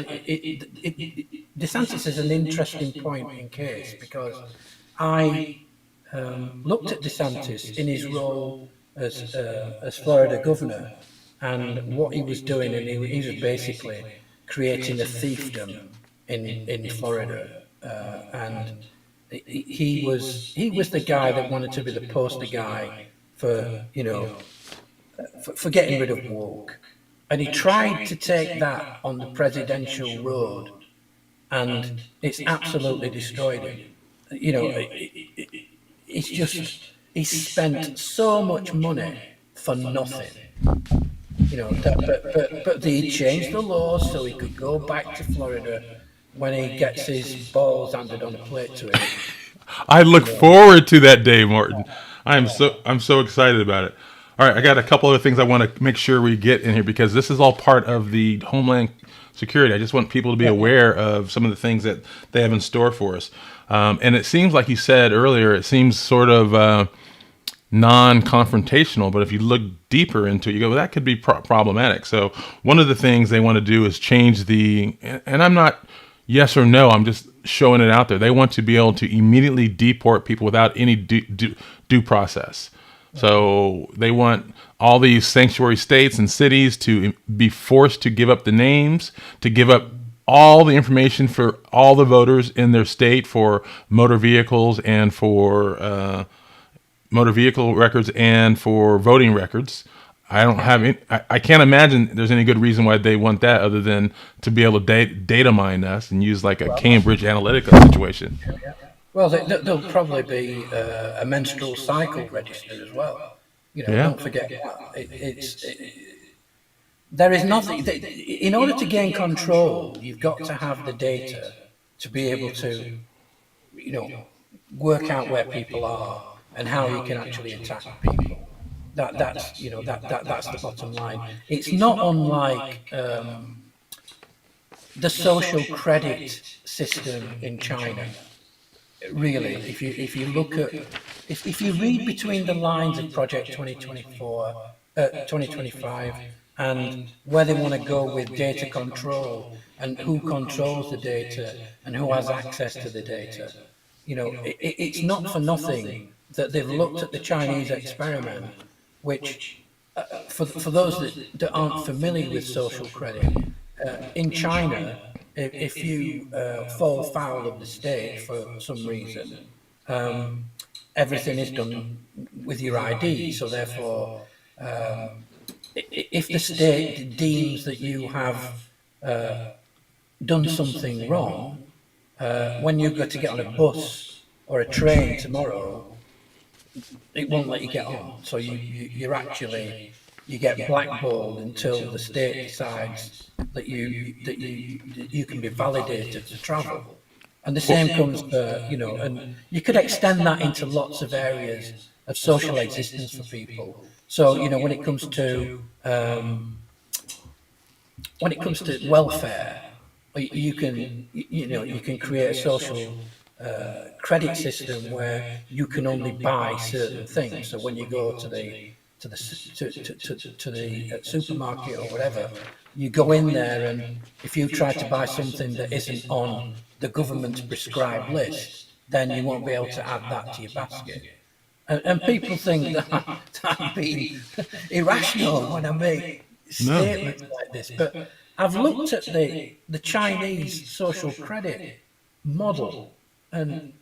is an interesting point in case because I looked at DeSantis in his role as Florida governor and what he was doing, and he was basically creating a fiefdom in Florida, and he was the guy that wanted to be the poster guy for for getting rid of woke, and he tried to take that on the presidential road, and it's absolutely destroyed him. It's just he's spent so much money for nothing. But they changed the laws so he could go back to Florida when he gets his balls handed on a plate to him. I look forward to that day, Martin. I'm so excited about it. All right, I got a couple other things I want to make sure we get in here because this is all part of the Homeland Security. I just want people to be aware of some of the things that they have in store for us. And it seems like you said earlier, it seems sort of non-confrontational, but if you look deeper into it, you go, well, that could be problematic. So one of the things they want to do is change and I'm not yes or no, I'm just showing it out there. They want to be able to immediately deport people without any due process. So they want all these sanctuary states and cities to be forced to give up the names, to give up all the information for all the voters in their state for motor vehicles and for motor vehicle records and for voting records. I can't imagine there's any good reason why they want that other than to be able to data mine us and use like a Cambridge Analytica situation. Well, there'll probably be a menstrual cycle register as well. Don't forget that. There is nothing. In order to gain control, you've got to have the data to be able to, work out where people are and how you can actually attack people. That's the bottom line. It's not unlike the social credit system in China. Really, if you look at if you read between the lines of Project 2024, 2025, and where they want to go with data control and who controls the data and who has access to the data. It's not for nothing that they've looked at the Chinese experiment, which, for those that aren't familiar with social credit, in China, if you fall foul of the state for some reason, everything is done with your ID. So therefore, if the state deems that you have done something wrong, when you go to get on a bus or a train tomorrow, it won't let you get on. So you're actually, you get blackballed until the state decides that you can be validated to travel. And the same comes for, and you could extend that into lots of areas of social existence for people. So, when it comes to welfare, you can create a social credit system where you can only buy certain things. So when you go to the supermarket or whatever, you go in there, and if you try to buy something that isn't on the government's prescribed list, then you won't be able to add that to your basket. And people think that I'm being irrational when I make statements like this, but I've looked at the Chinese social credit model, and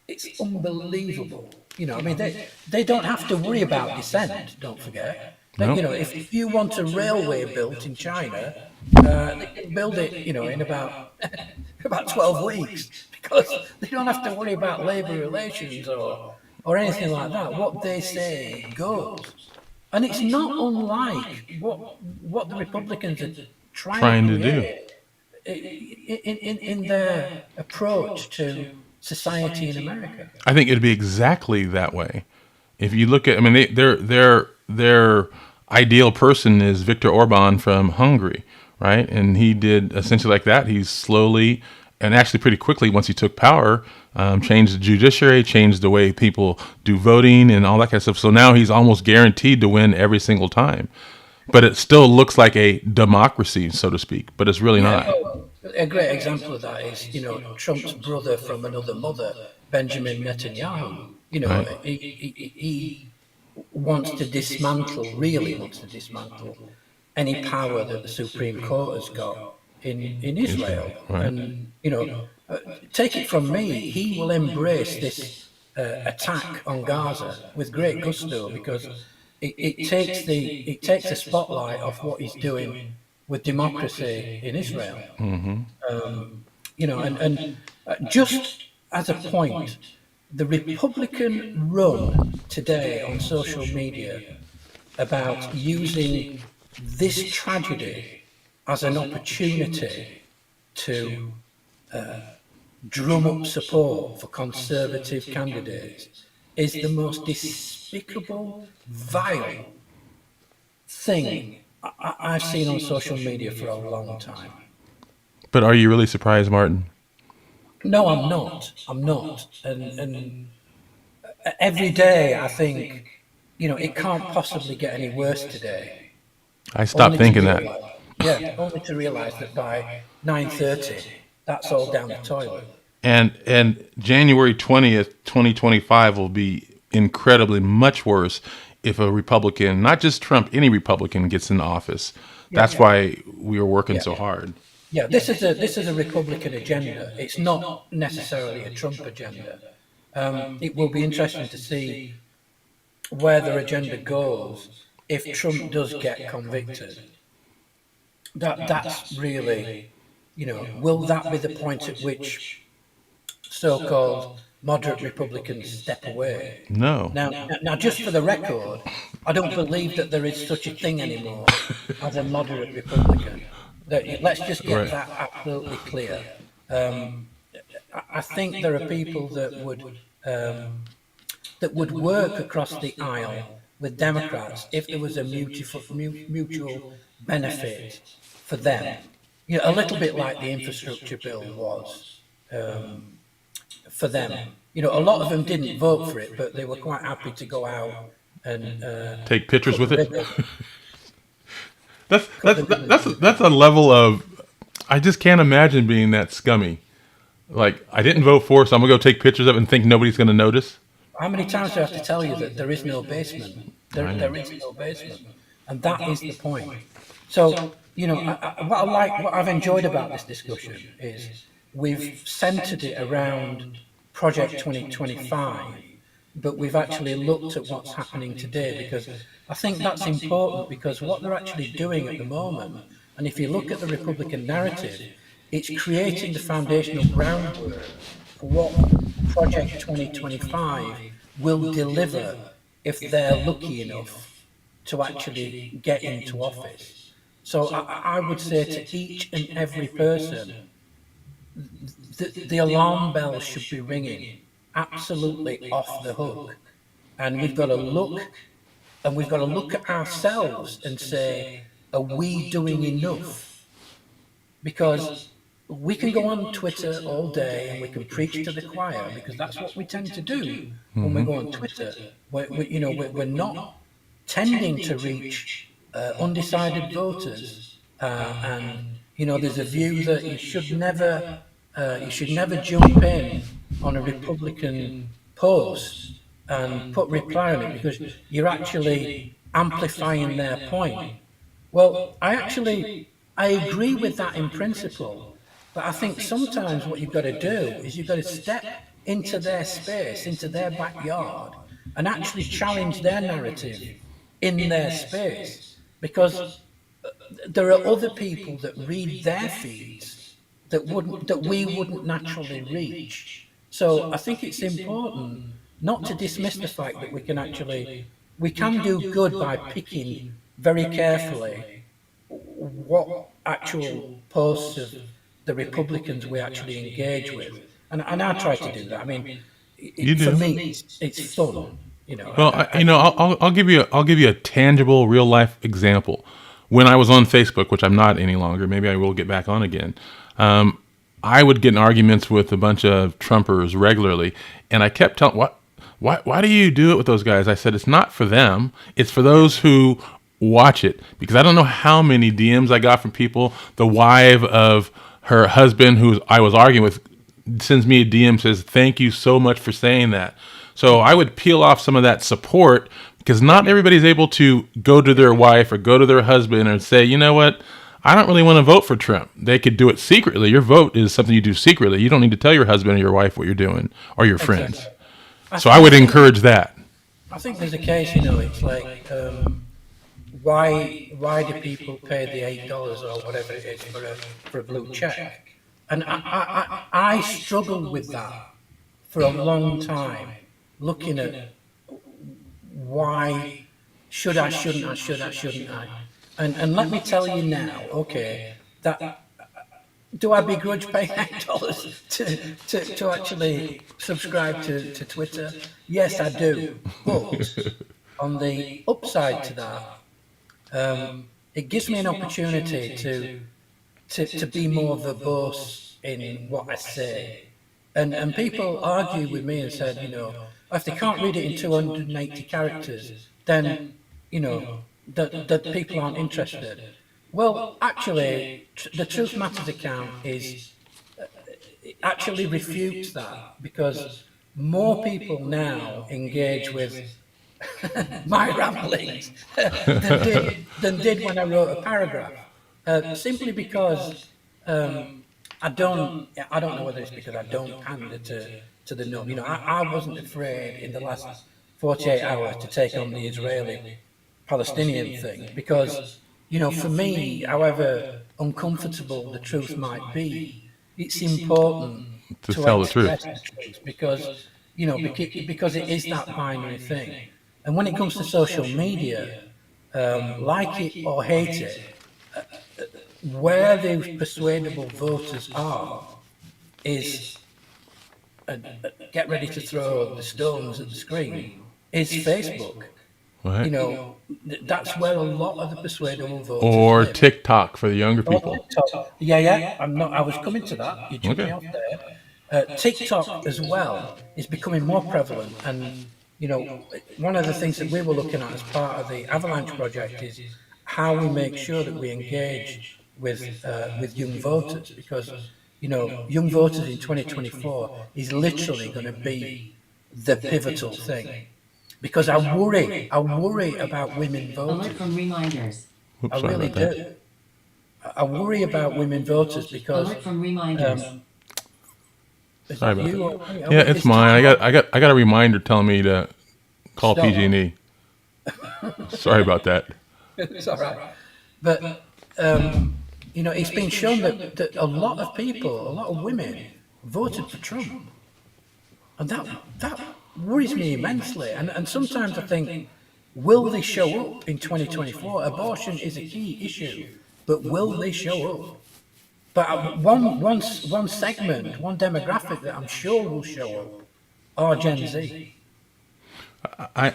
it's unbelievable. They don't have to worry about dissent. Don't forget. If you want a railway built in China, they can build it, in about about 12 weeks, because they don't have to worry about labour relations or anything like that. What they say goes. And it's not unlike what the Republicans are trying Trying to to do. create in their approach to society in America. I think it'd be exactly that way. If you look at, I mean, their ideal person is Viktor Orban from Hungary, right? And he did essentially like that. He's slowly and actually pretty quickly, once he took power, changed the judiciary, changed the way people do voting and all that kind of stuff. So now he's almost guaranteed to win every single time. But it still looks like a democracy, so to speak, but it's really not. A great example of that is, Trump's brother from another mother, Benjamin Netanyahu. Right. He wants to dismantle, really wants to dismantle any power that the Supreme Court has got in Israel. Right. And, take it from me, he will embrace this attack on Gaza with great gusto, because it takes the spotlight off what he's doing with democracy in Israel. Just as a point, the Republican run today on social media about using this tragedy as an opportunity to drum up support for conservative candidates is the most despicable, vile thing I've seen on social media for a long time. But are you really surprised, Martin? No, I'm not. I'm not. And every day I think, it can't possibly get any worse today. I stopped thinking that. Only to realise that by 9:30, that's all down the toilet. And January 20th, 2025 will be incredibly much worse if a Republican, not just Trump, any Republican gets in office. That's why we are working so hard. Yeah, this is a Republican agenda. It's not necessarily a Trump agenda. It will be interesting to see where their agenda goes if Trump does get convicted. That's really, will that be the point at which so-called moderate Republicans step away? No. Now, just for the record, I don't believe that there is such a thing anymore as a moderate Republican. Let's just get that absolutely clear. I think there are people that would work across the aisle with Democrats if there was a mutual benefit for them. A little bit like the infrastructure bill was for them. A lot of them didn't vote for it, but they were quite happy to go out and take pictures with it. That's a level of, I just can't imagine being that scummy. Like, I didn't vote for, so I'm gonna go take pictures of it and think nobody's gonna notice. How many times do I have to tell you that there is no basement? I know. There is no basement, and that is the point. So, what I've enjoyed about this discussion is we've centered it around Project 2025, but we've actually looked at what's happening today, because I think that's important, because what they're actually doing at the moment, and if you look at the Republican narrative, it's creating the foundational groundwork for what Project 2025 will deliver if they're lucky enough to actually get into office. So I would say to each and every person, the alarm bells should be ringing, absolutely off the hook. And we've got to look, and we've got to look at ourselves and say, are we doing enough? Because we can go on Twitter all day and we can preach to the choir, because that's what we tend to do when we go on Twitter. We're not tending to reach undecided voters, and there's a view that you should never jump in on a Republican post and put reply on it, because you're actually amplifying their point. Well, I agree with that in principle, but I think sometimes what you've got to do is you've got to step into their space, into their backyard, and actually challenge their narrative in their space, because there are other people that read their feeds that we wouldn't naturally reach. So I think it's important not to dismiss the fact that we can do good by picking very carefully what actual posts of the Republicans we actually engage with, and I try to do that. I mean, for me, it's fun. Well, I'll give you a tangible, real life example. When I was on Facebook, which I'm not any longer, maybe I will get back on again. I would get in arguments with a bunch of Trumpers regularly, and I kept telling, why do you do it with those guys? I said, it's not for them. It's for those who watch it, because I don't know how many DMs I got from people. The wife of her husband, who I was arguing with, sends me a DM, says, thank you so much for saying that. So I would peel off some of that support, because not everybody's able to go to their wife or go to their husband and say, you know what, I don't really want to vote for Trump. They could do it secretly. Your vote is something you do secretly. You don't need to tell your husband or your wife what you're doing, or your friends. Exactly. So I would encourage that. I think there's a case, it's like, why do people pay the $8 or whatever it is for a blue check? And I struggled with that for a long time, looking at why shouldn't I? And let me tell you now, okay, that do I begrudge paying $8 to actually subscribe to Twitter? Yes, I do. But on the upside to that, it gives me an opportunity to be more verbose in what I say. And people argue with me and said, if they can't read it in 280 characters, then, that people aren't interested. Well, actually, the Truth Matters account actually refutes that, because more people now engage with my ramblings than did when I wrote a paragraph. Simply because I don't know whether it's because I don't pander to the norm. I wasn't afraid in the last 48 hours to take on the Israeli Palestinian thing, because for me, however uncomfortable the truth might be, it's important to tell the truth, because because it is that binary thing. And when it comes to social media, like it or hate it, where the persuadable voters are is, get ready to throw the stones at the screen, is Facebook. right? That's where a lot of the persuadable voters Or live. TikTok for the younger people. TikTok. Yeah. I was coming to that. You jumped me off there. TikTok as well is becoming more prevalent, and one of the things that we were looking at as part of the Avalanche project is how we make sure that we engage with young voters, because young voters in 2024 is literally going to be the pivotal thing. Because I worry about women Alert voting. from reminders. I Oops, sorry really about that. do. I worry about women voters because Alert from reminders. is Sorry that about you that. or me? Yeah, it's mine. time I got a reminder telling me to call Stop. PG&E. Sorry about that. It's all right. But it's been shown that a lot of people, a lot of women, voted for Trump, and that worries me immensely. And sometimes I think, will they show up in 2024? Abortion is a key issue, but will they show up? But one segment, one demographic that I'm sure will show up are Gen Z. I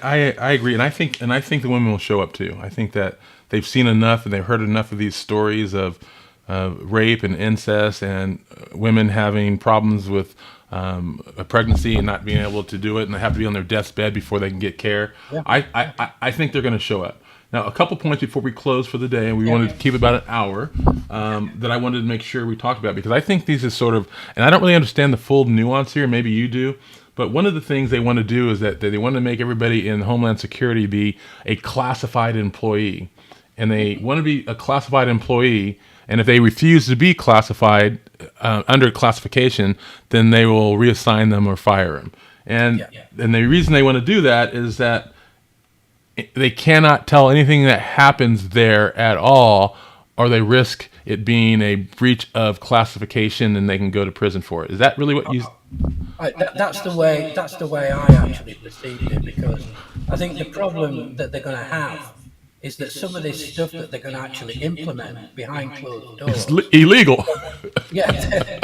agree, and I think the women will show up too. I think that they've seen enough and they've heard enough of these stories of rape and incest and women having problems with a pregnancy and not being able to do it, and they have to be on their deathbed before they can get care. Yeah. I think they're going to show up. Now, a couple points before we close for the day, and we wanted to keep about an hour, that I wanted to make sure we talked about, because I think these is sort of, and I don't really understand the full nuance here, maybe you do, but one of the things they want to do is that they want to make everybody in Homeland Security be a classified employee. And they want to be a classified employee, and if they refuse to be classified under classification, then they will reassign them or fire them. And the reason they want to do that is that they cannot tell anything that happens there at all, or they risk it being a breach of classification and they can go to prison for it. Is that really what you... That's the way I actually perceived it, because I think the problem that they're going to have is that some of this stuff that they're going to actually implement behind closed doors, It's illegal.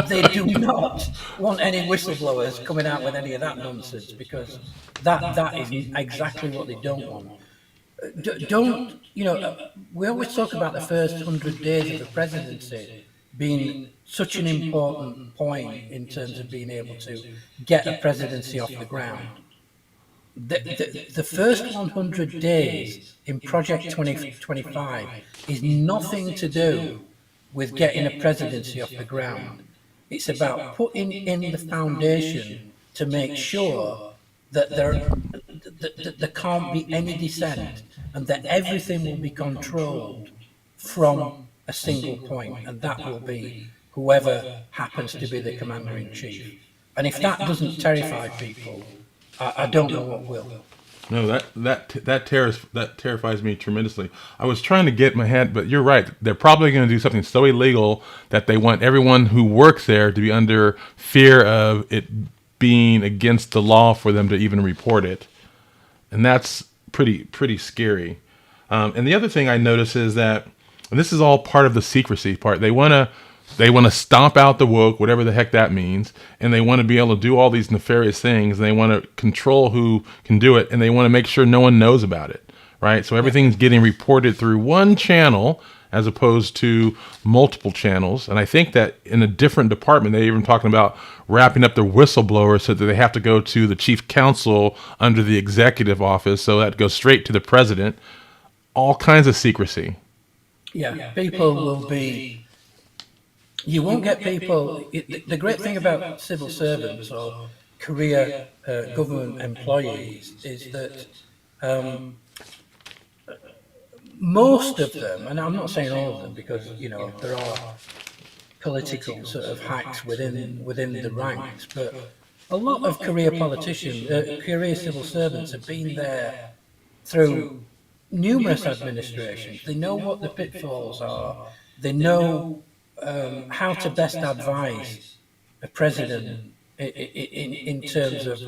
they do not want any whistleblowers coming out with any of that nonsense, because that is exactly what they don't want. Don't we always talk about the first 100 days of the presidency being such an important point in terms of being able to get a presidency off the ground. The first 100 days in Project 2025 is nothing to do with getting a presidency off the ground. It's about putting in the foundation to make sure that there can't be any dissent, and that everything will be controlled from a single point, and that will be whoever happens to be the commander-in-chief. And if that doesn't terrify people, I don't know what will. No, that terrifies me tremendously. I was trying to get my head, but you're right. They're probably going to do something so illegal that they want everyone who works there to be under fear of it being against the law for them to even report it, and that's pretty scary. And the other thing I notice is that, and this is all part of the secrecy part, they want to stomp out the woke, whatever the heck that means, and they want to be able to do all these nefarious things, and they want to control who can do it, and they want to make sure no one knows about it, right? So everything's getting reported through one channel as opposed to multiple channels. And I think that in a different department, they're even talking about wrapping up their whistleblowers so that they have to go to the chief counsel under the executive office, so that goes straight to the president. All kinds of secrecy. Yeah, people will be... You won't get people... The great thing about civil servants or career government employees is that most of them, and I'm not saying all of them, because there are political sort of hacks within the ranks, but a lot of career politicians, career civil servants have been there through numerous administrations. They know what the pitfalls are. They know how to best advise a president in terms of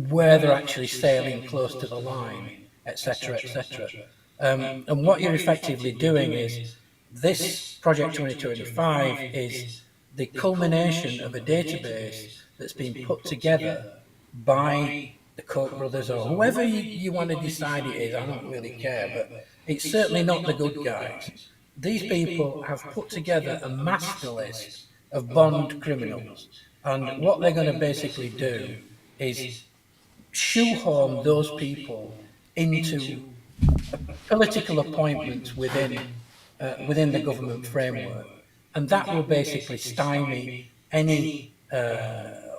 where they're actually sailing close to the line, etc., etc. And what you're effectively doing is, this Project 2025 is the culmination of a database that's been put together by the Koch brothers, or whoever you want to decide it is. I don't really care, but it's certainly not the good guys. These people have put together a master list of bond criminals, and what they're going to basically do is shoehorn those people into political appointments within the government framework, and that will basically stymie any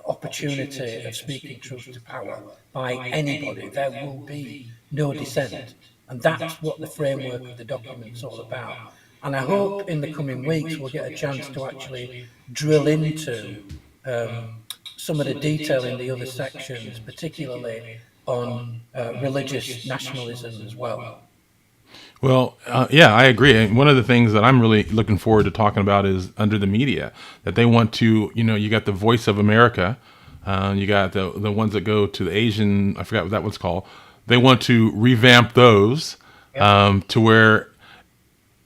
opportunity of speaking truth to power by anybody. There will be no dissent, and that's what the framework of the document's all about. And I hope in the coming weeks we'll get a chance to actually drill into some of the detail in the other sections, particularly on religious nationalism as well. Well, yeah, I agree. And one of the things that I'm really looking forward to talking about is under the media that they want to, you got the Voice of America, you got the ones that go to the Asian, I forgot what that one's called. They want to revamp those Yep. to where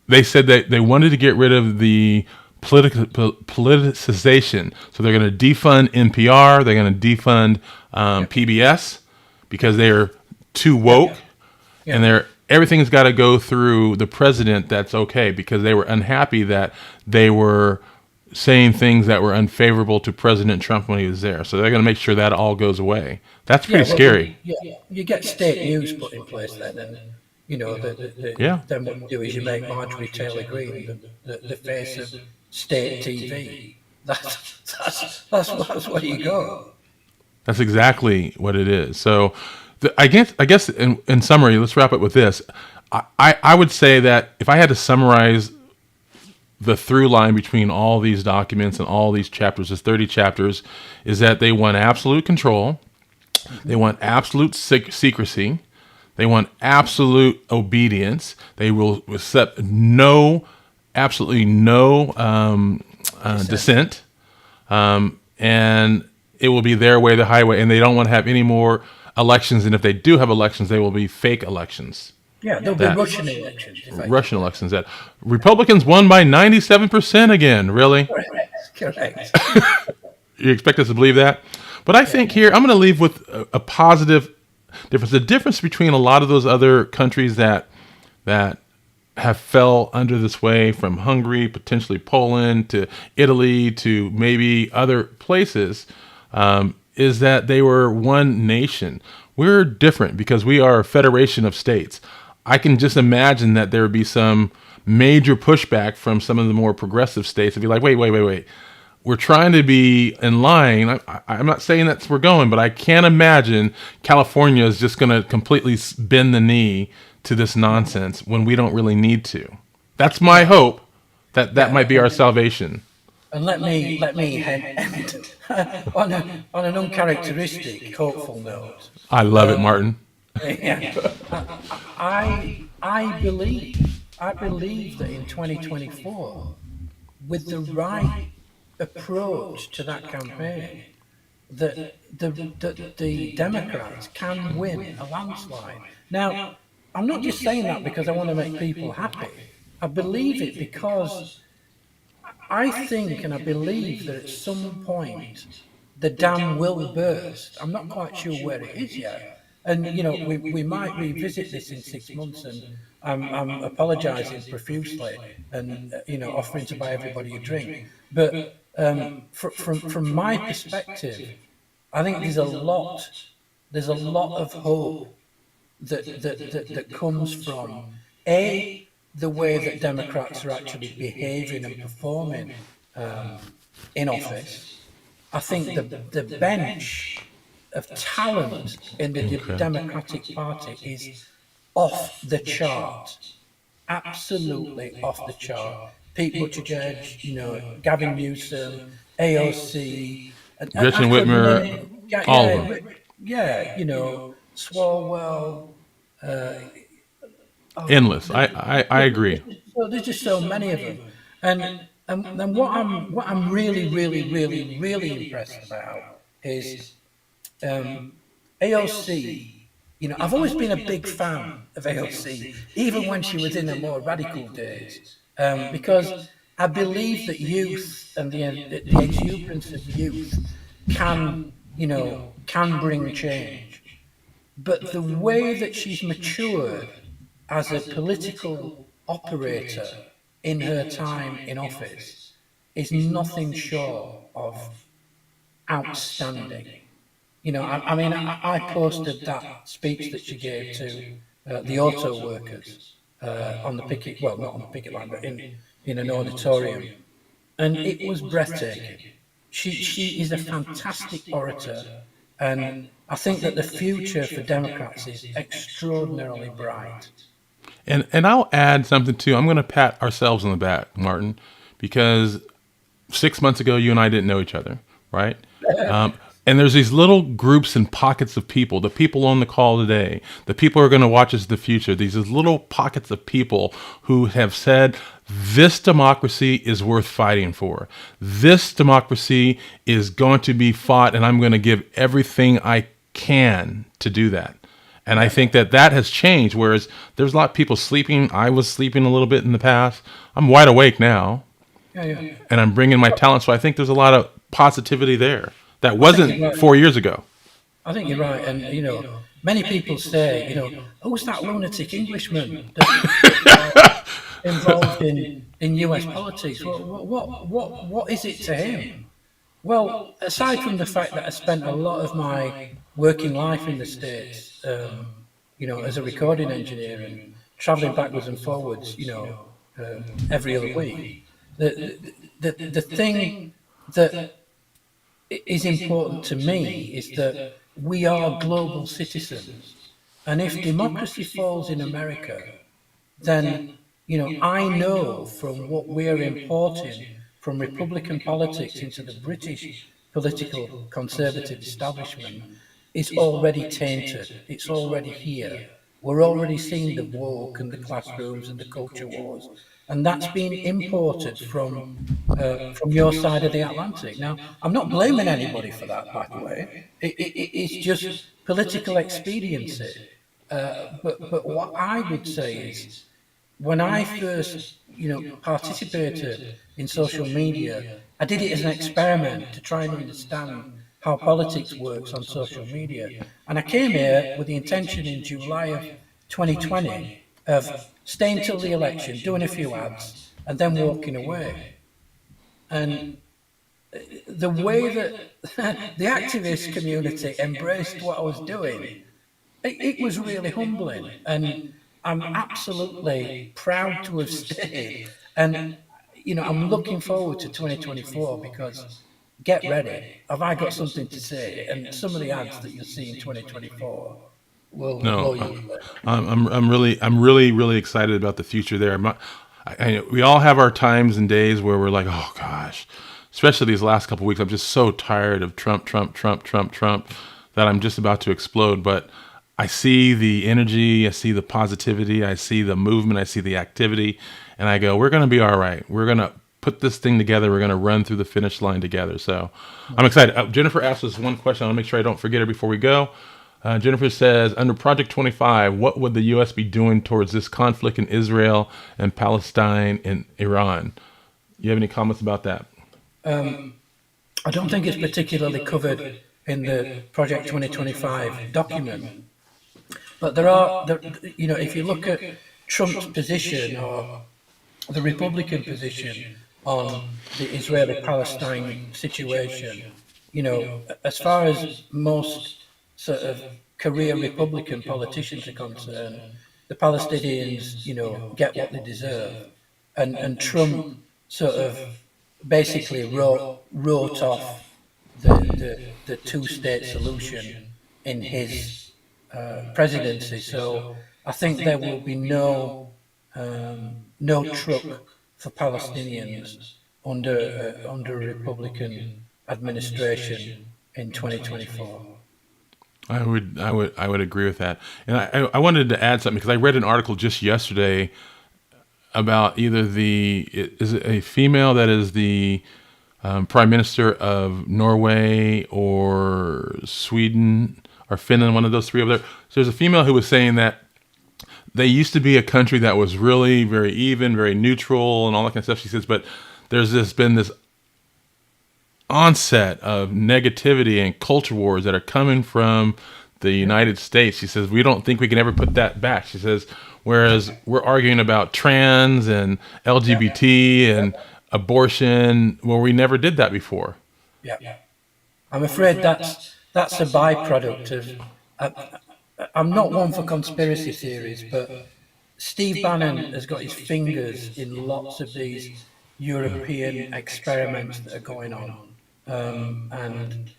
they said that they wanted to get rid of the politicization. So they're going to defund NPR. They're going to defund PBS because they are too woke, and Yeah. everything's got to go through the president. That's okay because they were unhappy that they were saying things that were unfavorable to President Trump when he was there. So they're going to make sure that all goes away. That's Yeah, pretty well, scary. you get state news put in place then, and Yeah. then what you do is you make Marjorie Taylor Greene the face of state TV. That's where you go. That's exactly what it is. So, I guess in summary, let's wrap up with this. I would say that if I had to summarize the through line between all these documents and all these chapters, there's 30 chapters, is that they want absolute control, they want absolute secrecy, they want absolute obedience. They will accept absolutely no dissent, and it will be their way, the highway. And they don't want to have any more elections. And if they do have elections, they will be fake elections. Yeah, there'll be That Russian elections. Russian elections. That Republicans won by 97% again. Really, Correct. you expect us to believe that? But I think here I'm going to leave with a positive difference. The difference between a lot of those other countries that have fell under this way, from Hungary, potentially Poland, to Italy, to maybe other places, is that they were one nation. We're different because we are a federation of states. I can just imagine that there would be some major pushback from some of the more progressive states to be like, wait. We're trying to be in line. I'm not saying that's where we're going, but I can't imagine California is just going to completely bend the knee to this nonsense when we don't really need to. That's my hope. That might be our salvation. And let me end on an uncharacteristic hopeful note. I love it, Martin. Yeah. I believe that in 2024, with the right approach to that campaign, that the Democrats can win a landslide. Now, I'm not just saying that because I want to make people happy. I believe it because I think and I believe that at some point the dam will burst. I'm not quite sure where it is yet. And, we might revisit this in 6 months, and I'm apologising profusely and, offering to buy everybody a drink. But from my perspective, I think there's a lot of hope that comes from the way that Democrats are actually behaving and performing in office. I think the bench of talent in the Democratic Party is off the chart, absolutely off the chart. Pete Buttigieg, Gavin Newsom, AOC, and Gretchen I could Whitmer, all of them. Swalwell. Endless. I agree. So there's just so many of them, and what I'm really, really, really, really impressed about is AOC. I've always been a big fan of AOC, even when she was in her more radical days, because I believe that youth and the exuberance of youth can bring change. But the way that she's matured as a political operator in her time in office is nothing short of outstanding. I posted that speech that she gave to the auto workers on the picket, well, not on the picket line, but in an auditorium, and it was breathtaking. She is a fantastic orator, and I think that the future for Democrats is extraordinarily bright. And I'll add something too. I'm going to pat ourselves on the back, Martin, because 6 months ago you and I didn't know each other, right? And there's these little groups and pockets of people, the people on the call today, the people who are going to watch us in the future, these little pockets of people who have said, this democracy is worth fighting for. This democracy is going to be fought, and I'm going to give everything I can to do that. And I think that that has changed, whereas there's a lot of people sleeping. I was sleeping a little bit in the past. I'm wide awake now, Yeah. and I'm bringing my talent. So I think there's a lot of positivity there that I think wasn't you're right. 4 years ago. I think you're right, and many people say, who's that lunatic Englishman that's involved in U.S. politics? What is it to him? Well, aside from the fact that I spent a lot of my working life in the States, as a recording engineer and traveling backwards and forwards, every other week, the thing that is important to me is that we are global citizens. And if democracy falls in America, then, I know from what we're importing from Republican politics into the British political conservative establishment is already tainted. It's already here. We're already seeing the woke and the classrooms and the culture wars. And that's being imported from your side of the Atlantic. Now, I'm not blaming anybody for that, by the way. It's just political expediency. But what I would say is, when I first, participated in social media, I did it as an experiment to try and understand how politics works on social media. And I came here with the intention in July of 2020 of staying till the election, doing a few ads, and then walking away. And the way that the activist community embraced what I was doing, it was really humbling. And I'm absolutely proud to have stayed. And, I'm looking forward to 2024 because, get ready, have I got something to say? And some of the ads that you'll see in 2024 will blow No, you away. I'm really excited about the future there. We all have our times and days where we're like, oh gosh, especially these last couple of weeks. I'm just so tired of Trump, Trump, Trump, Trump, Trump, that I'm just about to explode. But I see the energy, I see the positivity, I see the movement, I see the activity, and I go, we're going to be all right. We're going to put this thing together. We're going to run through the finish line together. So I'm excited. Jennifer asked us one question. I'll make sure I don't forget her before we go. Jennifer says, under Project 25, what would the U.S. be doing towards this conflict in Israel and Palestine and Iran? You have any comments about that? I don't think it's particularly covered in the Project 2025 document. But if you look at Trump's position or the Republican position on the Israeli-Palestine situation, as far as most sort of career Republican politicians are concerned, the Palestinians, get what they deserve. And Trump sort of basically wrote off the two-state solution in his presidency. So I think there will be no truck for Palestinians under a Republican administration in 2024. I would agree with that. And I wanted to add something because I read an article just yesterday about either is it a female that is the prime minister of Norway or Sweden or Finland, one of those three over there. So there's a female who was saying that they used to be a country that was really very even, very neutral and all that kind of stuff. She says, but there's been this onset of negativity and culture wars that are coming from the United States. She says, we don't think we can ever put that back. She says, whereas we're arguing about trans and LGBT and abortion, well, we never did that before. Yeah. I'm afraid that's a byproduct I'm not one for conspiracy theories, but Steve Bannon has got his fingers in lots of these European experiments that are going on. And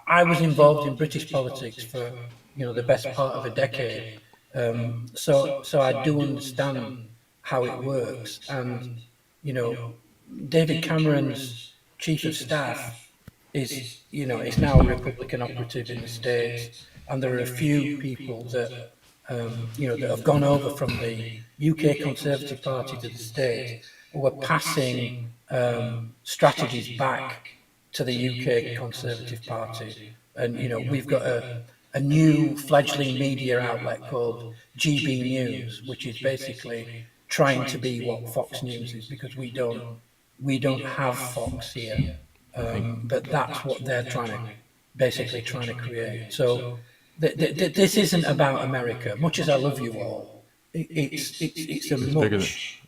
I was involved in British politics for the best part of a decade, so I do understand how it works. And you know, David Cameron's chief of staff is now a Republican operative in the States, and there are a few people that have gone over from the UK Conservative Party to the States, who are passing strategies back to the UK Conservative Party. And we've got a new fledgling media outlet called GB News, which is basically trying to be what Fox News is, because we don't have Fox here. But that's what they're basically trying to create. So this isn't about America. Much as I love you all, it's a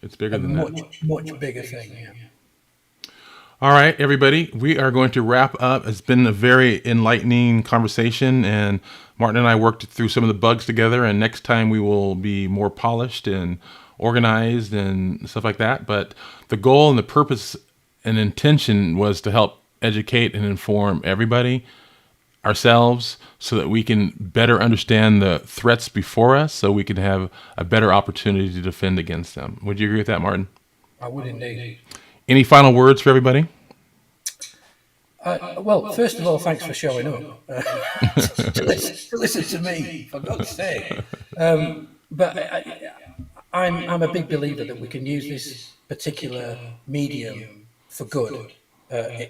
It's bigger than that. much bigger thing. Yeah. All right, everybody, we are going to wrap up. It's been a very enlightening conversation, and Martin and I worked through some of the bugs together, and next time we will be more polished and organized and stuff like that. But the goal and the purpose and intention was to help educate and inform everybody, ourselves, so that we can better understand the threats before us, so we can have a better opportunity to defend against them. Would you agree with that, Martin? I would indeed. Any final words for everybody? Well, first of all, thanks for showing up to listen to me, for God's sake. But I'm a big believer that we can use this particular medium for good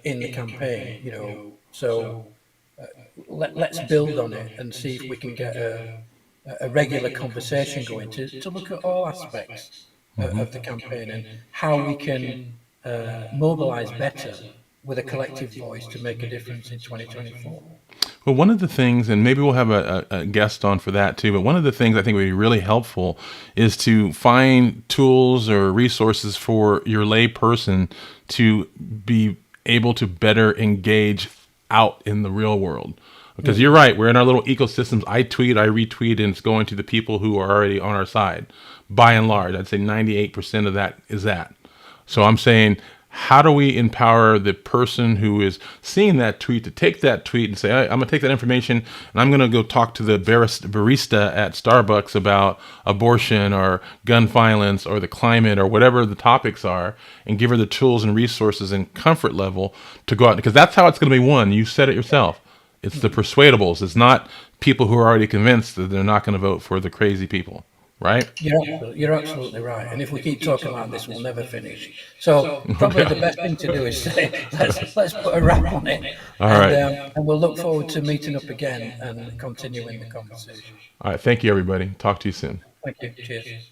in the campaign. So let's build on it and see if we can get a regular conversation going to look at all aspects of the campaign and how we can mobilize better with a collective voice to make a difference in 2024. Well, one of the things, and maybe we'll have a guest on for that too, but one of the things I think would be really helpful is to find tools or resources for your lay person to be able to better engage out in the real world. Because you're right, we're in our little ecosystems. I tweet, I retweet, and it's going to the people who are already on our side. By and large, I'd say 98% of that is that. So I'm saying, how do we empower the person who is seeing that tweet to take that tweet and say, I'm going to take that information and I'm going to go talk to the barista at Starbucks about abortion or gun violence or the climate or whatever the topics are, and give her the tools and resources and comfort level to go out, because that's how it's going to be won. You said it yourself. It's the persuadables. It's not people who are already convinced that they're not going to vote for the crazy people. Right? You're absolutely right. And if we keep talking like this, we'll never finish. So probably the best thing to do is say, let's put a wrap on it. All right. And we'll look forward to meeting up again and continuing the conversation. All right. Thank you, everybody. Talk to you soon. Thank you. Cheers.